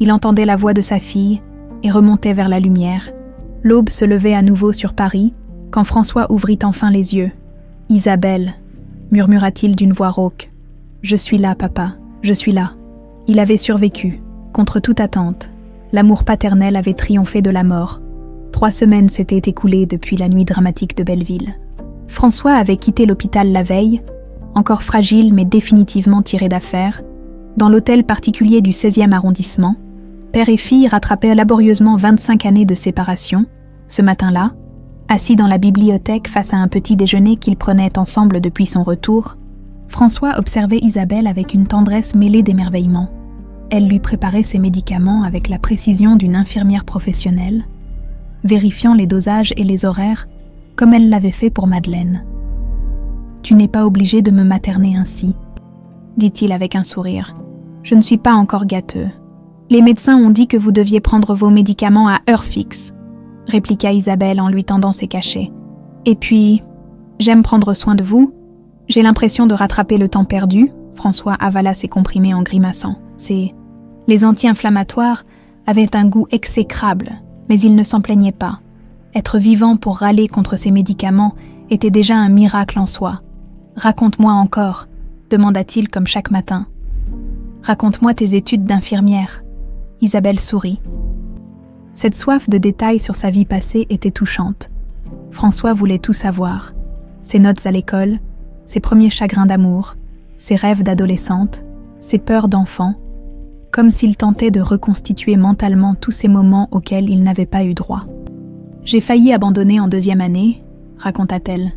Speaker 1: Il entendait la voix de sa fille et remontait vers la lumière. L'aube se levait à nouveau sur Paris, quand François ouvrit enfin les yeux. « Isabelle » murmura-t-il d'une voix rauque. « Je suis là, papa, je suis là. » Il avait survécu, contre toute attente. L'amour paternel avait triomphé de la mort. 3 semaines s'étaient écoulées depuis la nuit dramatique de Belleville. François avait quitté l'hôpital la veille, encore fragile mais définitivement tiré d'affaire, dans l'hôtel particulier du 16e arrondissement. Père et fille rattrapaient laborieusement 25 années de séparation. Ce matin-là, assis dans la bibliothèque face à un petit déjeuner qu'ils prenaient ensemble depuis son retour, François observait Isabelle avec une tendresse mêlée d'émerveillement. Elle lui préparait ses médicaments avec la précision d'une infirmière professionnelle, vérifiant les dosages et les horaires comme elle l'avait fait pour Madeleine. « Tu n'es pas obligé de me materner ainsi, » dit-il avec un sourire. « Je ne suis pas encore gâteux. Les médecins ont dit que vous deviez prendre vos médicaments à heure fixe, répliqua Isabelle en lui tendant ses cachets. Et puis, j'aime prendre soin de vous. J'ai l'impression de rattraper le temps perdu. François avala ses comprimés en grimaçant. Les anti-inflammatoires avaient un goût exécrable, mais il ne s'en plaignait pas. Être vivant pour râler contre ces médicaments était déjà un miracle en soi. « Raconte-moi encore », demanda-t-il comme chaque matin. « Raconte-moi tes études d'infirmière. » Isabelle sourit. Cette soif de détails sur sa vie passée était touchante. François voulait tout savoir. Ses notes à l'école, ses premiers chagrins d'amour, ses rêves d'adolescente, ses peurs d'enfant, comme s'il tentait de reconstituer mentalement tous ces moments auxquels il n'avait pas eu droit. « J'ai failli abandonner en 2e année, raconta-t-elle.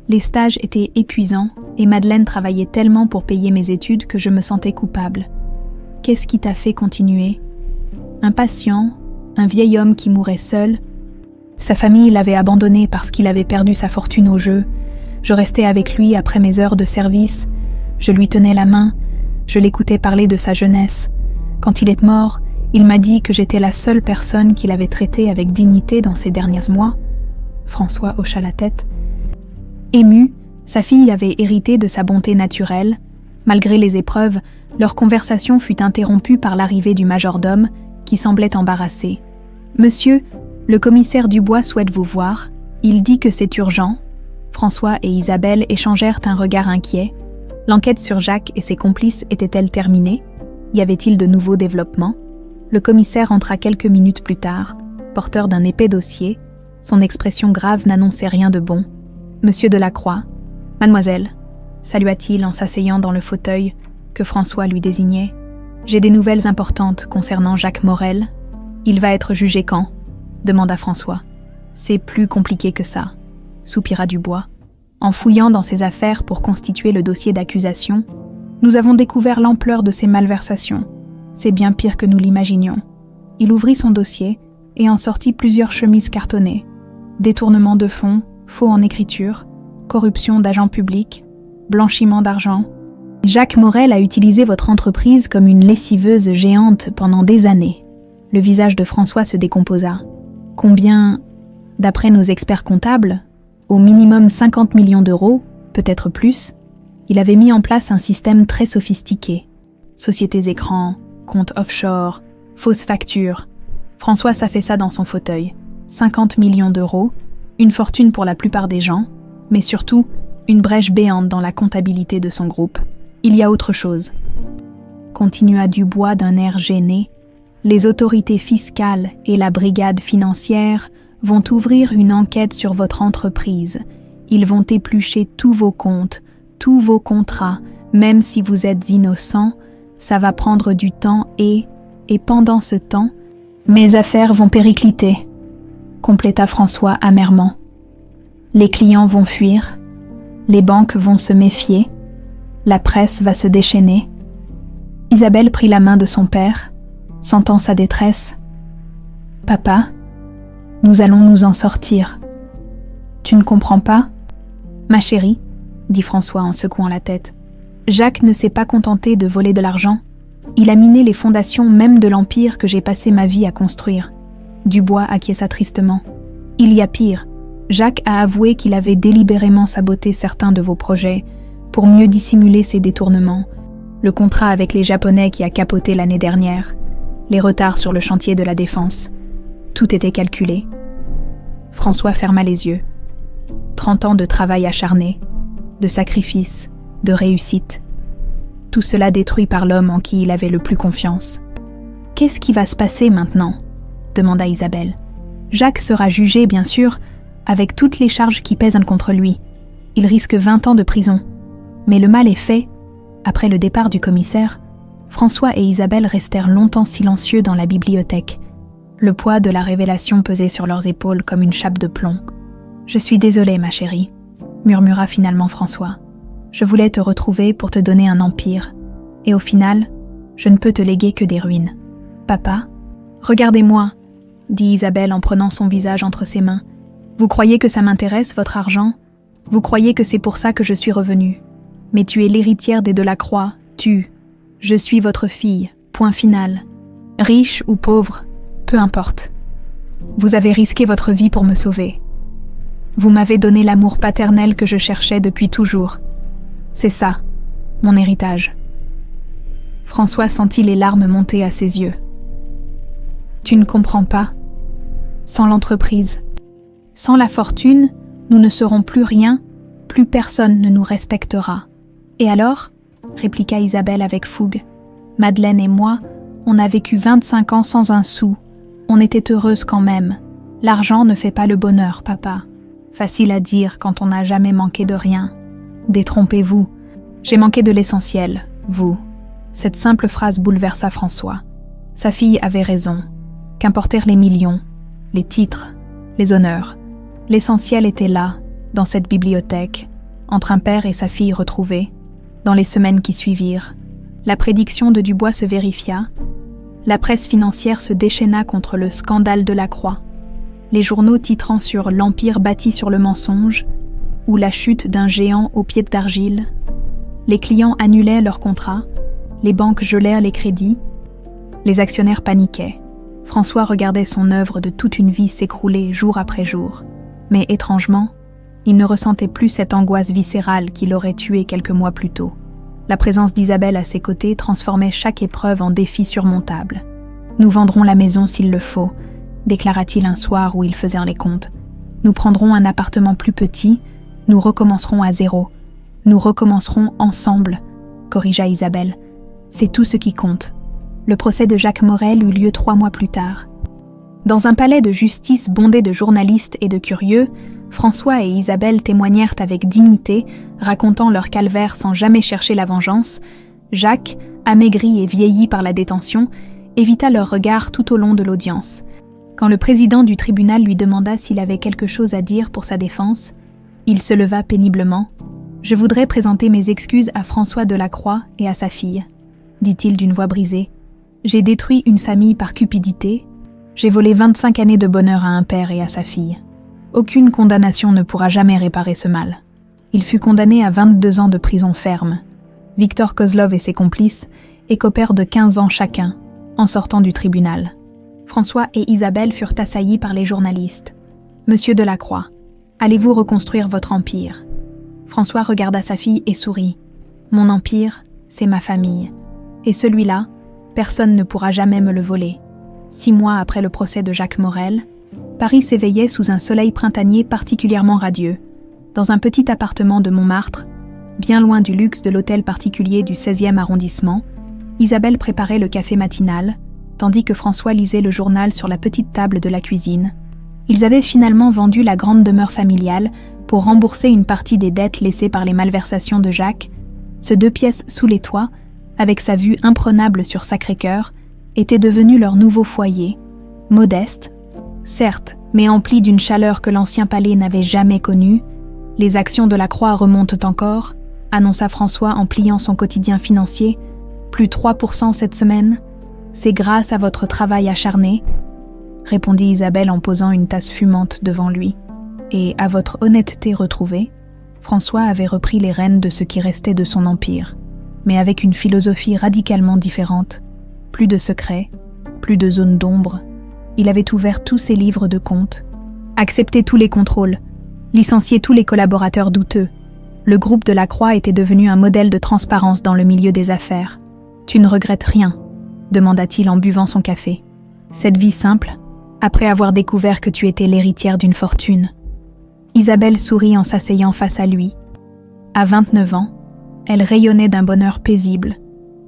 Speaker 1: Les stages étaient épuisants et Madeleine travaillait tellement pour payer mes études que je me sentais coupable. Qu'est-ce qui t'a fait continuer ? Un patient, un vieil homme qui mourait seul. Sa famille l'avait abandonné parce qu'il avait perdu sa fortune au jeu. Je restais avec lui après mes heures de service. Je lui tenais la main. Je l'écoutais parler de sa jeunesse. Quand il est mort, il m'a dit que j'étais la seule personne qu'il avait traitée avec dignité dans ces derniers mois. François hocha la tête. Ému, sa fille avait hérité de sa bonté naturelle. Malgré les épreuves, leur conversation fut interrompue par l'arrivée du majordome, qui semblait embarrassé. « Monsieur, le commissaire Dubois souhaite vous voir. Il dit que c'est urgent. » François et Isabelle échangèrent un regard inquiet. L'enquête sur Jacques et ses complices était-elle terminée ? Y avait-il de nouveaux développements ? Le commissaire entra quelques minutes plus tard, porteur d'un épais dossier. Son expression grave n'annonçait rien de bon. « Monsieur Delacroix, mademoiselle » salua-t-il en s'asseyant dans le fauteuil que François lui désignait. « J'ai des nouvelles importantes concernant Jacques Morel. Il va être jugé quand ?» demanda François. « C'est plus compliqué que ça » soupira Dubois. En fouillant dans ses affaires pour constituer le dossier d'accusation, nous avons découvert l'ampleur de ses malversations. C'est bien pire que nous l'imaginions. Il ouvrit son dossier et en sortit plusieurs chemises cartonnées. Détournement de fonds, faux en écriture, corruption d'agents publics, blanchiment d'argent. Jacques Morel a utilisé votre entreprise comme une lessiveuse géante pendant des années. Le visage de François se décomposa. Combien, d'après nos experts comptables, au minimum 50 millions d'euros, peut-être plus, il avait mis en place un système très sophistiqué. Sociétés écrans, comptes offshore, fausses factures. François s'affaissa dans son fauteuil. 50 millions d'euros, une fortune pour la plupart des gens, mais surtout une brèche béante dans la comptabilité de son groupe. Il y a autre chose. Continua Dubois d'un air gêné. Les autorités fiscales et la brigade financière vont ouvrir une enquête sur votre entreprise. Ils vont éplucher tous vos comptes, tous vos contrats, même si vous êtes innocent, ça va prendre du temps et pendant ce temps, mes affaires vont péricliter, compléta François amèrement. Les clients vont fuir, les banques vont se méfier, la presse va se déchaîner. Isabelle prit la main de son père, sentant sa détresse. « Papa, nous allons nous en sortir. Tu ne comprends pas ? » « Ma chérie, » dit François en secouant la tête, « Jacques ne s'est pas contenté de voler de l'argent. Il a miné les fondations même de l'empire que j'ai passé ma vie à construire. » Dubois acquiesça tristement. « Il y a pire. Jacques a avoué qu'il avait délibérément saboté certains de vos projets pour mieux dissimuler ses détournements. Le contrat avec les Japonais qui a capoté l'année dernière, les retards sur le chantier de la Défense. Tout était calculé. » François ferma les yeux. 30 ans de travail acharné, de sacrifice, de réussite. Tout cela détruit par l'homme en qui il avait le plus confiance. « Qu'est-ce qui va se passer maintenant ?» demanda Isabelle. « Jacques sera jugé, bien sûr, avec toutes les charges qui pèsent contre lui. Il risque 20 ans de prison. Mais le mal est fait. » Après le départ du commissaire, François et Isabelle restèrent longtemps silencieux dans la bibliothèque. Le poids de la révélation pesait sur leurs épaules comme une chape de plomb. « Je suis désolée, ma chérie, » murmura finalement François. « Je voulais te retrouver pour te donner un empire. Et au final, je ne peux te léguer que des ruines. Papa, regardez-moi, » dit Isabelle en prenant son visage entre ses mains. « Vous croyez que ça m'intéresse, votre argent ? Vous croyez que c'est pour ça que je suis revenue. Mais tu es l'héritière des Delacroix, tu. Je suis votre fille, point final. Riche ou pauvre, peu importe. Vous avez risqué votre vie pour me sauver. Vous m'avez donné l'amour paternel que je cherchais depuis toujours. C'est ça, mon héritage. François sentit les larmes monter à ses yeux. Tu ne comprends pas. Sans l'entreprise, sans la fortune, nous ne serons plus rien, plus personne ne nous respectera. Et alors, répliqua Isabelle avec fougue, Madeleine et moi, on a vécu 25 ans sans un sou. On était heureuses quand même. L'argent ne fait pas le bonheur, papa. Facile à dire quand on n'a jamais manqué de rien. Détrompez-vous. J'ai manqué de l'essentiel, vous. Cette simple phrase bouleversa François. Sa fille avait raison. Qu'importèrent les millions, les titres, les honneurs. L'essentiel était là, dans cette bibliothèque, entre un père et sa fille retrouvés. Dans les semaines qui suivirent, la prédiction de Dubois se vérifia. La presse financière se déchaîna contre le scandale de la Croix. Les journaux titrant sur l'empire bâti sur le mensonge ou la chute d'un géant aux pieds d'argile. Les clients annulaient leurs contrats, les banques gelèrent les crédits, les actionnaires paniquaient. François regardait son œuvre de toute une vie s'écrouler jour après jour. Mais étrangement, il ne ressentait plus cette angoisse viscérale qui l'aurait tué quelques mois plus tôt. La présence d'Isabelle à ses côtés transformait chaque épreuve en défi surmontable. « Nous vendrons la maison s'il le faut », déclara-t-il un soir où ils faisaient les comptes. « Nous prendrons un appartement plus petit, nous recommencerons à zéro. Nous recommencerons ensemble », corrigea Isabelle. « C'est tout ce qui compte. » Le procès de Jacques Morel eut lieu 3 mois plus tard. Dans un palais de justice bondé de journalistes et de curieux, François et Isabelle témoignèrent avec dignité, racontant leur calvaire sans jamais chercher la vengeance. Jacques, amaigri et vieilli par la détention, évita leur regard tout au long de l'audience. Quand le président du tribunal lui demanda s'il avait quelque chose à dire pour sa défense, il se leva péniblement. « Je voudrais présenter mes excuses à François Delacroix et à sa fille, » dit-il d'une voix brisée. « J'ai détruit une famille par cupidité. J'ai volé 25 années de bonheur à un père et à sa fille. Aucune condamnation ne pourra jamais réparer ce mal. » Il fut condamné à 22 ans de prison ferme. Victor Kozlov et ses complices écopèrent de 15 ans chacun, en sortant du tribunal. François et Isabelle furent assaillis par les journalistes. « Monsieur Delacroix, allez-vous reconstruire votre empire ?» François regarda sa fille et sourit. « Mon empire, c'est ma famille. Et celui-là, personne ne pourra jamais me le voler. » 6 mois après le procès de Jacques Morel, Paris s'éveillait sous un soleil printanier particulièrement radieux. Dans un petit appartement de Montmartre, bien loin du luxe de l'hôtel particulier du 16e arrondissement, Isabelle préparait le café matinal, tandis que François lisait le journal sur la petite table de la cuisine. Ils avaient finalement vendu la grande demeure familiale pour rembourser une partie des dettes laissées par les malversations de Jacques. Ce 2 pièces sous les toits, avec sa vue imprenable sur Sacré-Cœur, était devenu leur nouveau foyer, modeste, certes, mais empli d'une chaleur que l'ancien palais n'avait jamais connue. « Les actions de la Croix remontent encore », annonça François en pliant son quotidien financier. « Plus 3% cette semaine. C'est grâce à votre travail acharné, » répondit Isabelle en posant une tasse fumante devant lui. « Et à votre honnêteté retrouvée ?» François avait repris les rênes de ce qui restait de son empire, mais avec une philosophie radicalement différente. Plus de secrets, plus de zones d'ombre. Il avait ouvert tous ses livres de comptes, accepté tous les contrôles, licencié tous les collaborateurs douteux. Le groupe de la Croix était devenu un modèle de transparence dans le milieu des affaires. « Tu ne regrettes rien ?» demanda-t-il en buvant son café. « Cette vie simple, après avoir découvert que tu étais l'héritière d'une fortune. » Isabelle sourit en s'asseyant face à lui. À 29 ans, elle rayonnait d'un bonheur paisible,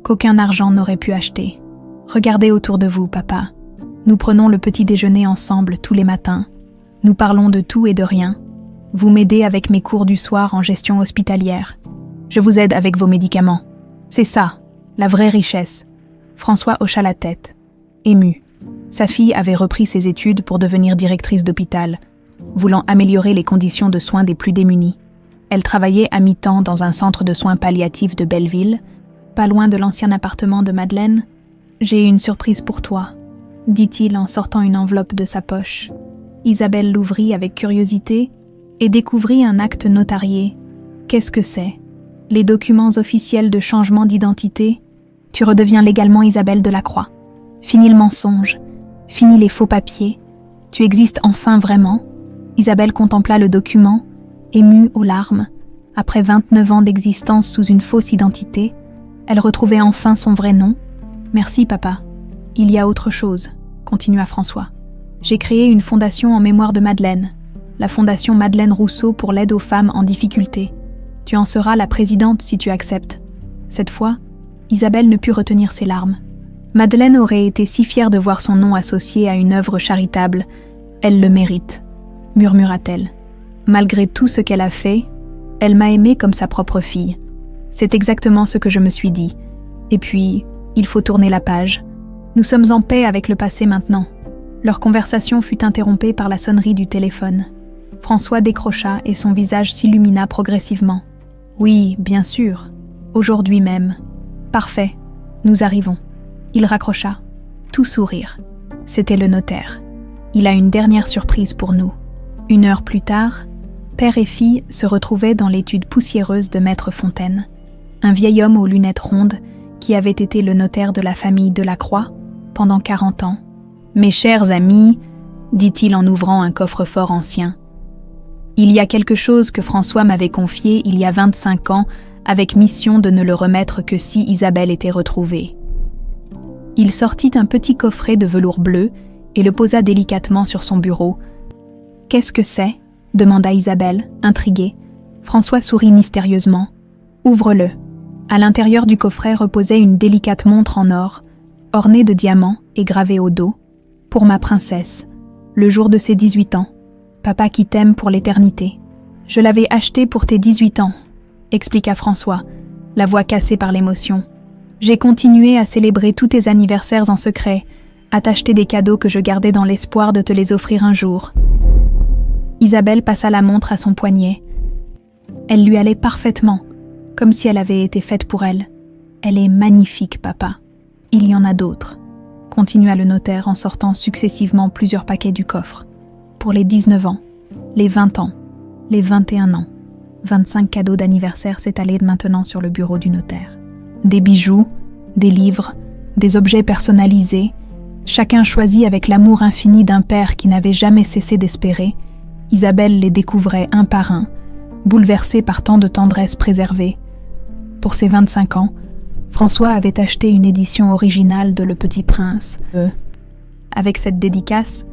Speaker 1: qu'aucun argent n'aurait pu acheter. « Regardez autour de vous, papa. Nous prenons le petit déjeuner ensemble tous les matins. Nous parlons de tout et de rien. Vous m'aidez avec mes cours du soir en gestion hospitalière. Je vous aide avec vos médicaments. C'est ça, la vraie richesse. » François hocha la tête, ému. Sa fille avait repris ses études pour devenir directrice d'hôpital, voulant améliorer les conditions de soins des plus démunis. Elle travaillait à mi-temps dans un centre de soins palliatifs de Belleville, pas loin de l'ancien appartement de Madeleine. « J'ai une surprise pour toi », dit-il en sortant une enveloppe de sa poche. Isabelle l'ouvrit avec curiosité et découvrit un acte notarié. Qu'est-ce que c'est ? Les documents officiels de changement d'identité ? Tu redeviens légalement Isabelle Delacroix. Fini le mensonge, fini les faux papiers. Tu existes enfin vraiment. Isabelle contempla le document, émue aux larmes. Après 29 ans d'existence sous une fausse identité, elle retrouvait enfin son vrai nom. « Merci, papa. Il y a autre chose », continua François. « J'ai créé une fondation en mémoire de Madeleine, la fondation Madeleine Rousseau pour l'aide aux femmes en difficulté. Tu en seras la présidente si tu acceptes. » Cette fois, Isabelle ne put retenir ses larmes. Madeleine aurait été si fière de voir son nom associé à une œuvre charitable. Elle le mérite, murmura-t-elle. Malgré tout ce qu'elle a fait, elle m'a aimée comme sa propre fille. C'est exactement ce que je me suis dit. Et puis, il faut tourner la page. Nous sommes en paix avec le passé maintenant. Leur conversation fut interrompue par la sonnerie du téléphone. François décrocha et son visage s'illumina progressivement. Oui, bien sûr. Aujourd'hui même. Parfait. Nous arrivons. Il raccrocha, tout sourire. C'était le notaire. Il a une dernière surprise pour nous. 1 heure plus tard, père et fille se retrouvaient dans l'étude poussiéreuse de Maître Fontaine, un vieil homme aux lunettes rondes qui avait été le notaire de la famille Delacroix pendant 40 ans. « Mes chers amis, » dit-il en ouvrant un coffre-fort ancien, « il y a quelque chose que François m'avait confié il y a 25 ans avec mission de ne le remettre que si Isabelle était retrouvée. » Il sortit un petit coffret de velours bleu et le posa délicatement sur son bureau. « Qu'est-ce que c'est » demanda Isabelle, intriguée. François sourit mystérieusement. « Ouvre-le. » À l'intérieur du coffret reposait une délicate montre en or, ornée de diamants et gravée au dos. « Pour ma princesse, le jour de ses 18 ans. Papa qui t'aime pour l'éternité. Je l'avais acheté pour tes 18 ans, » expliqua François, la voix cassée par l'émotion. « J'ai continué à célébrer tous tes anniversaires en secret, à t'acheter des cadeaux que je gardais dans l'espoir de te les offrir un jour. » Isabelle passa la montre à son poignet. Elle lui allait parfaitement, comme si elle avait été faite pour elle. « Elle est magnifique, papa. Il y en a d'autres. » continua le notaire en sortant successivement plusieurs paquets du coffre. Pour les 19 ans, les 20 ans, les 21 ans, 25 cadeaux d'anniversaire s'étalaient maintenant sur le bureau du notaire. Des bijoux, des livres, des objets personnalisés, chacun choisi avec l'amour infini d'un père qui n'avait jamais cessé d'espérer. Isabelle les découvrait un par un, bouleversée par tant de tendresse préservée. Pour ses 25 ans, François avait acheté une édition originale de Le Petit Prince. Avec cette dédicace,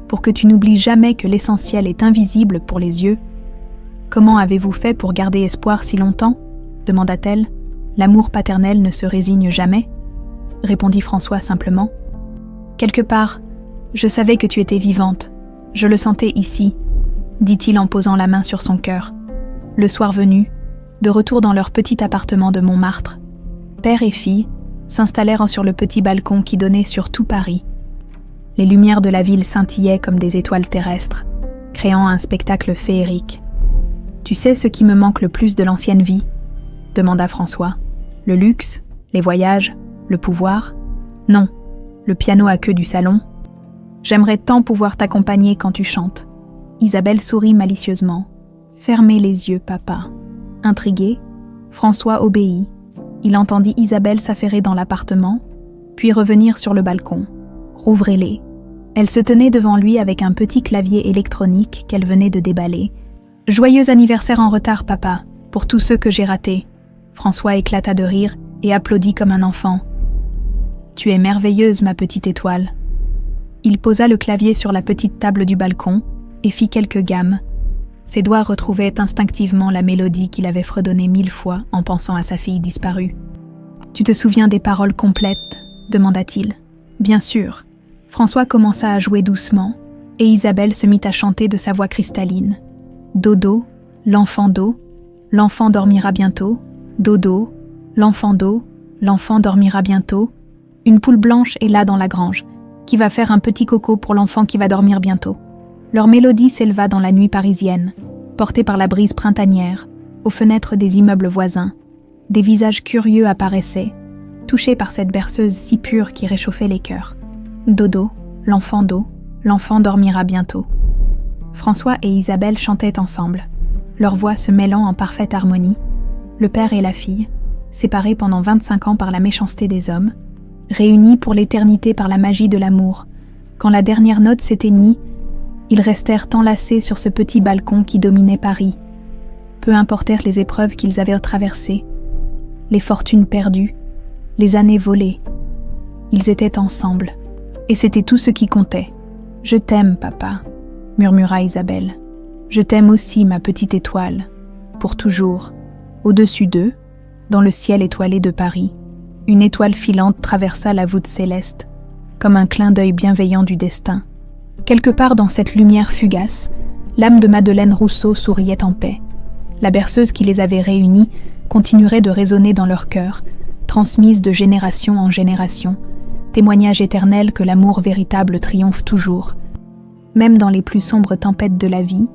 Speaker 1: pour que tu n'oublies jamais que l'essentiel est invisible pour les yeux. « Comment avez-vous fait pour garder espoir si longtemps ?» demanda-t-elle. « L'amour paternel ne se résigne jamais ?» répondit François simplement. « Quelque part, je savais que tu étais vivante. Je le sentais ici, » dit-il en posant la main sur son cœur. Le soir venu, de retour dans leur petit appartement de Montmartre, père et fille s'installèrent sur le petit balcon qui donnait sur tout Paris. Les lumières de la ville scintillaient comme des étoiles terrestres, créant un spectacle féerique. « Tu sais ce qui me manque le plus de l'ancienne vie ?» demanda François. « Le luxe, les voyages, le pouvoir ? Non, le piano à queue du salon. J'aimerais tant pouvoir t'accompagner quand tu chantes. » Isabelle sourit malicieusement. « Fermez les yeux, papa. » Intrigué, François obéit. Il entendit Isabelle s'affairer dans l'appartement, puis revenir sur le balcon. « Rouvrez-les. » Elle se tenait devant lui avec un petit clavier électronique qu'elle venait de déballer. « Joyeux anniversaire en retard, papa, pour tous ceux que j'ai ratés. » François éclata de rire et applaudit comme un enfant. « Tu es merveilleuse, ma petite étoile. » Il posa le clavier sur la petite table du balcon et fit quelques gammes. Ses doigts retrouvaient instinctivement la mélodie qu'il avait fredonnée 1000 fois en pensant à sa fille disparue. « Tu te souviens des paroles complètes ?» demanda-t-il. « Bien sûr. » François commença à jouer doucement, et Isabelle se mit à chanter de sa voix cristalline. « Dodo, l'enfant d'eau, l'enfant dormira bientôt. Dodo, l'enfant d'eau, l'enfant dormira bientôt. Une poule blanche est là dans la grange, qui va faire un petit coco pour l'enfant qui va dormir bientôt. » Leur mélodie s'éleva dans la nuit parisienne, portée par la brise printanière, aux fenêtres des immeubles voisins. Des visages curieux apparaissaient, touchés par cette berceuse si pure qui réchauffait les cœurs. Dodo, l'enfant d'eau, l'enfant dormira bientôt. François et Isabelle chantaient ensemble, leurs voix se mêlant en parfaite harmonie. Le père et la fille, séparés pendant 25 ans par la méchanceté des hommes, réunis pour l'éternité par la magie de l'amour. Quand la dernière note s'éteignit, ils restèrent enlacés sur ce petit balcon qui dominait Paris. Peu importèrent les épreuves qu'ils avaient traversées, les fortunes perdues, les années volées. Ils étaient ensemble, et c'était tout ce qui comptait. « Je t'aime, papa », murmura Isabelle. « Je t'aime aussi, ma petite étoile, pour toujours. » Au-dessus d'eux, dans le ciel étoilé de Paris, une étoile filante traversa la voûte céleste, comme un clin d'œil bienveillant du destin. Quelque part dans cette lumière fugace, l'âme de Madeleine Rousseau souriait en paix. La berceuse qui les avait réunis continuerait de résonner dans leur cœur, transmise de génération en génération, témoignage éternel que l'amour véritable triomphe toujours. Même dans les plus sombres tempêtes de la vie,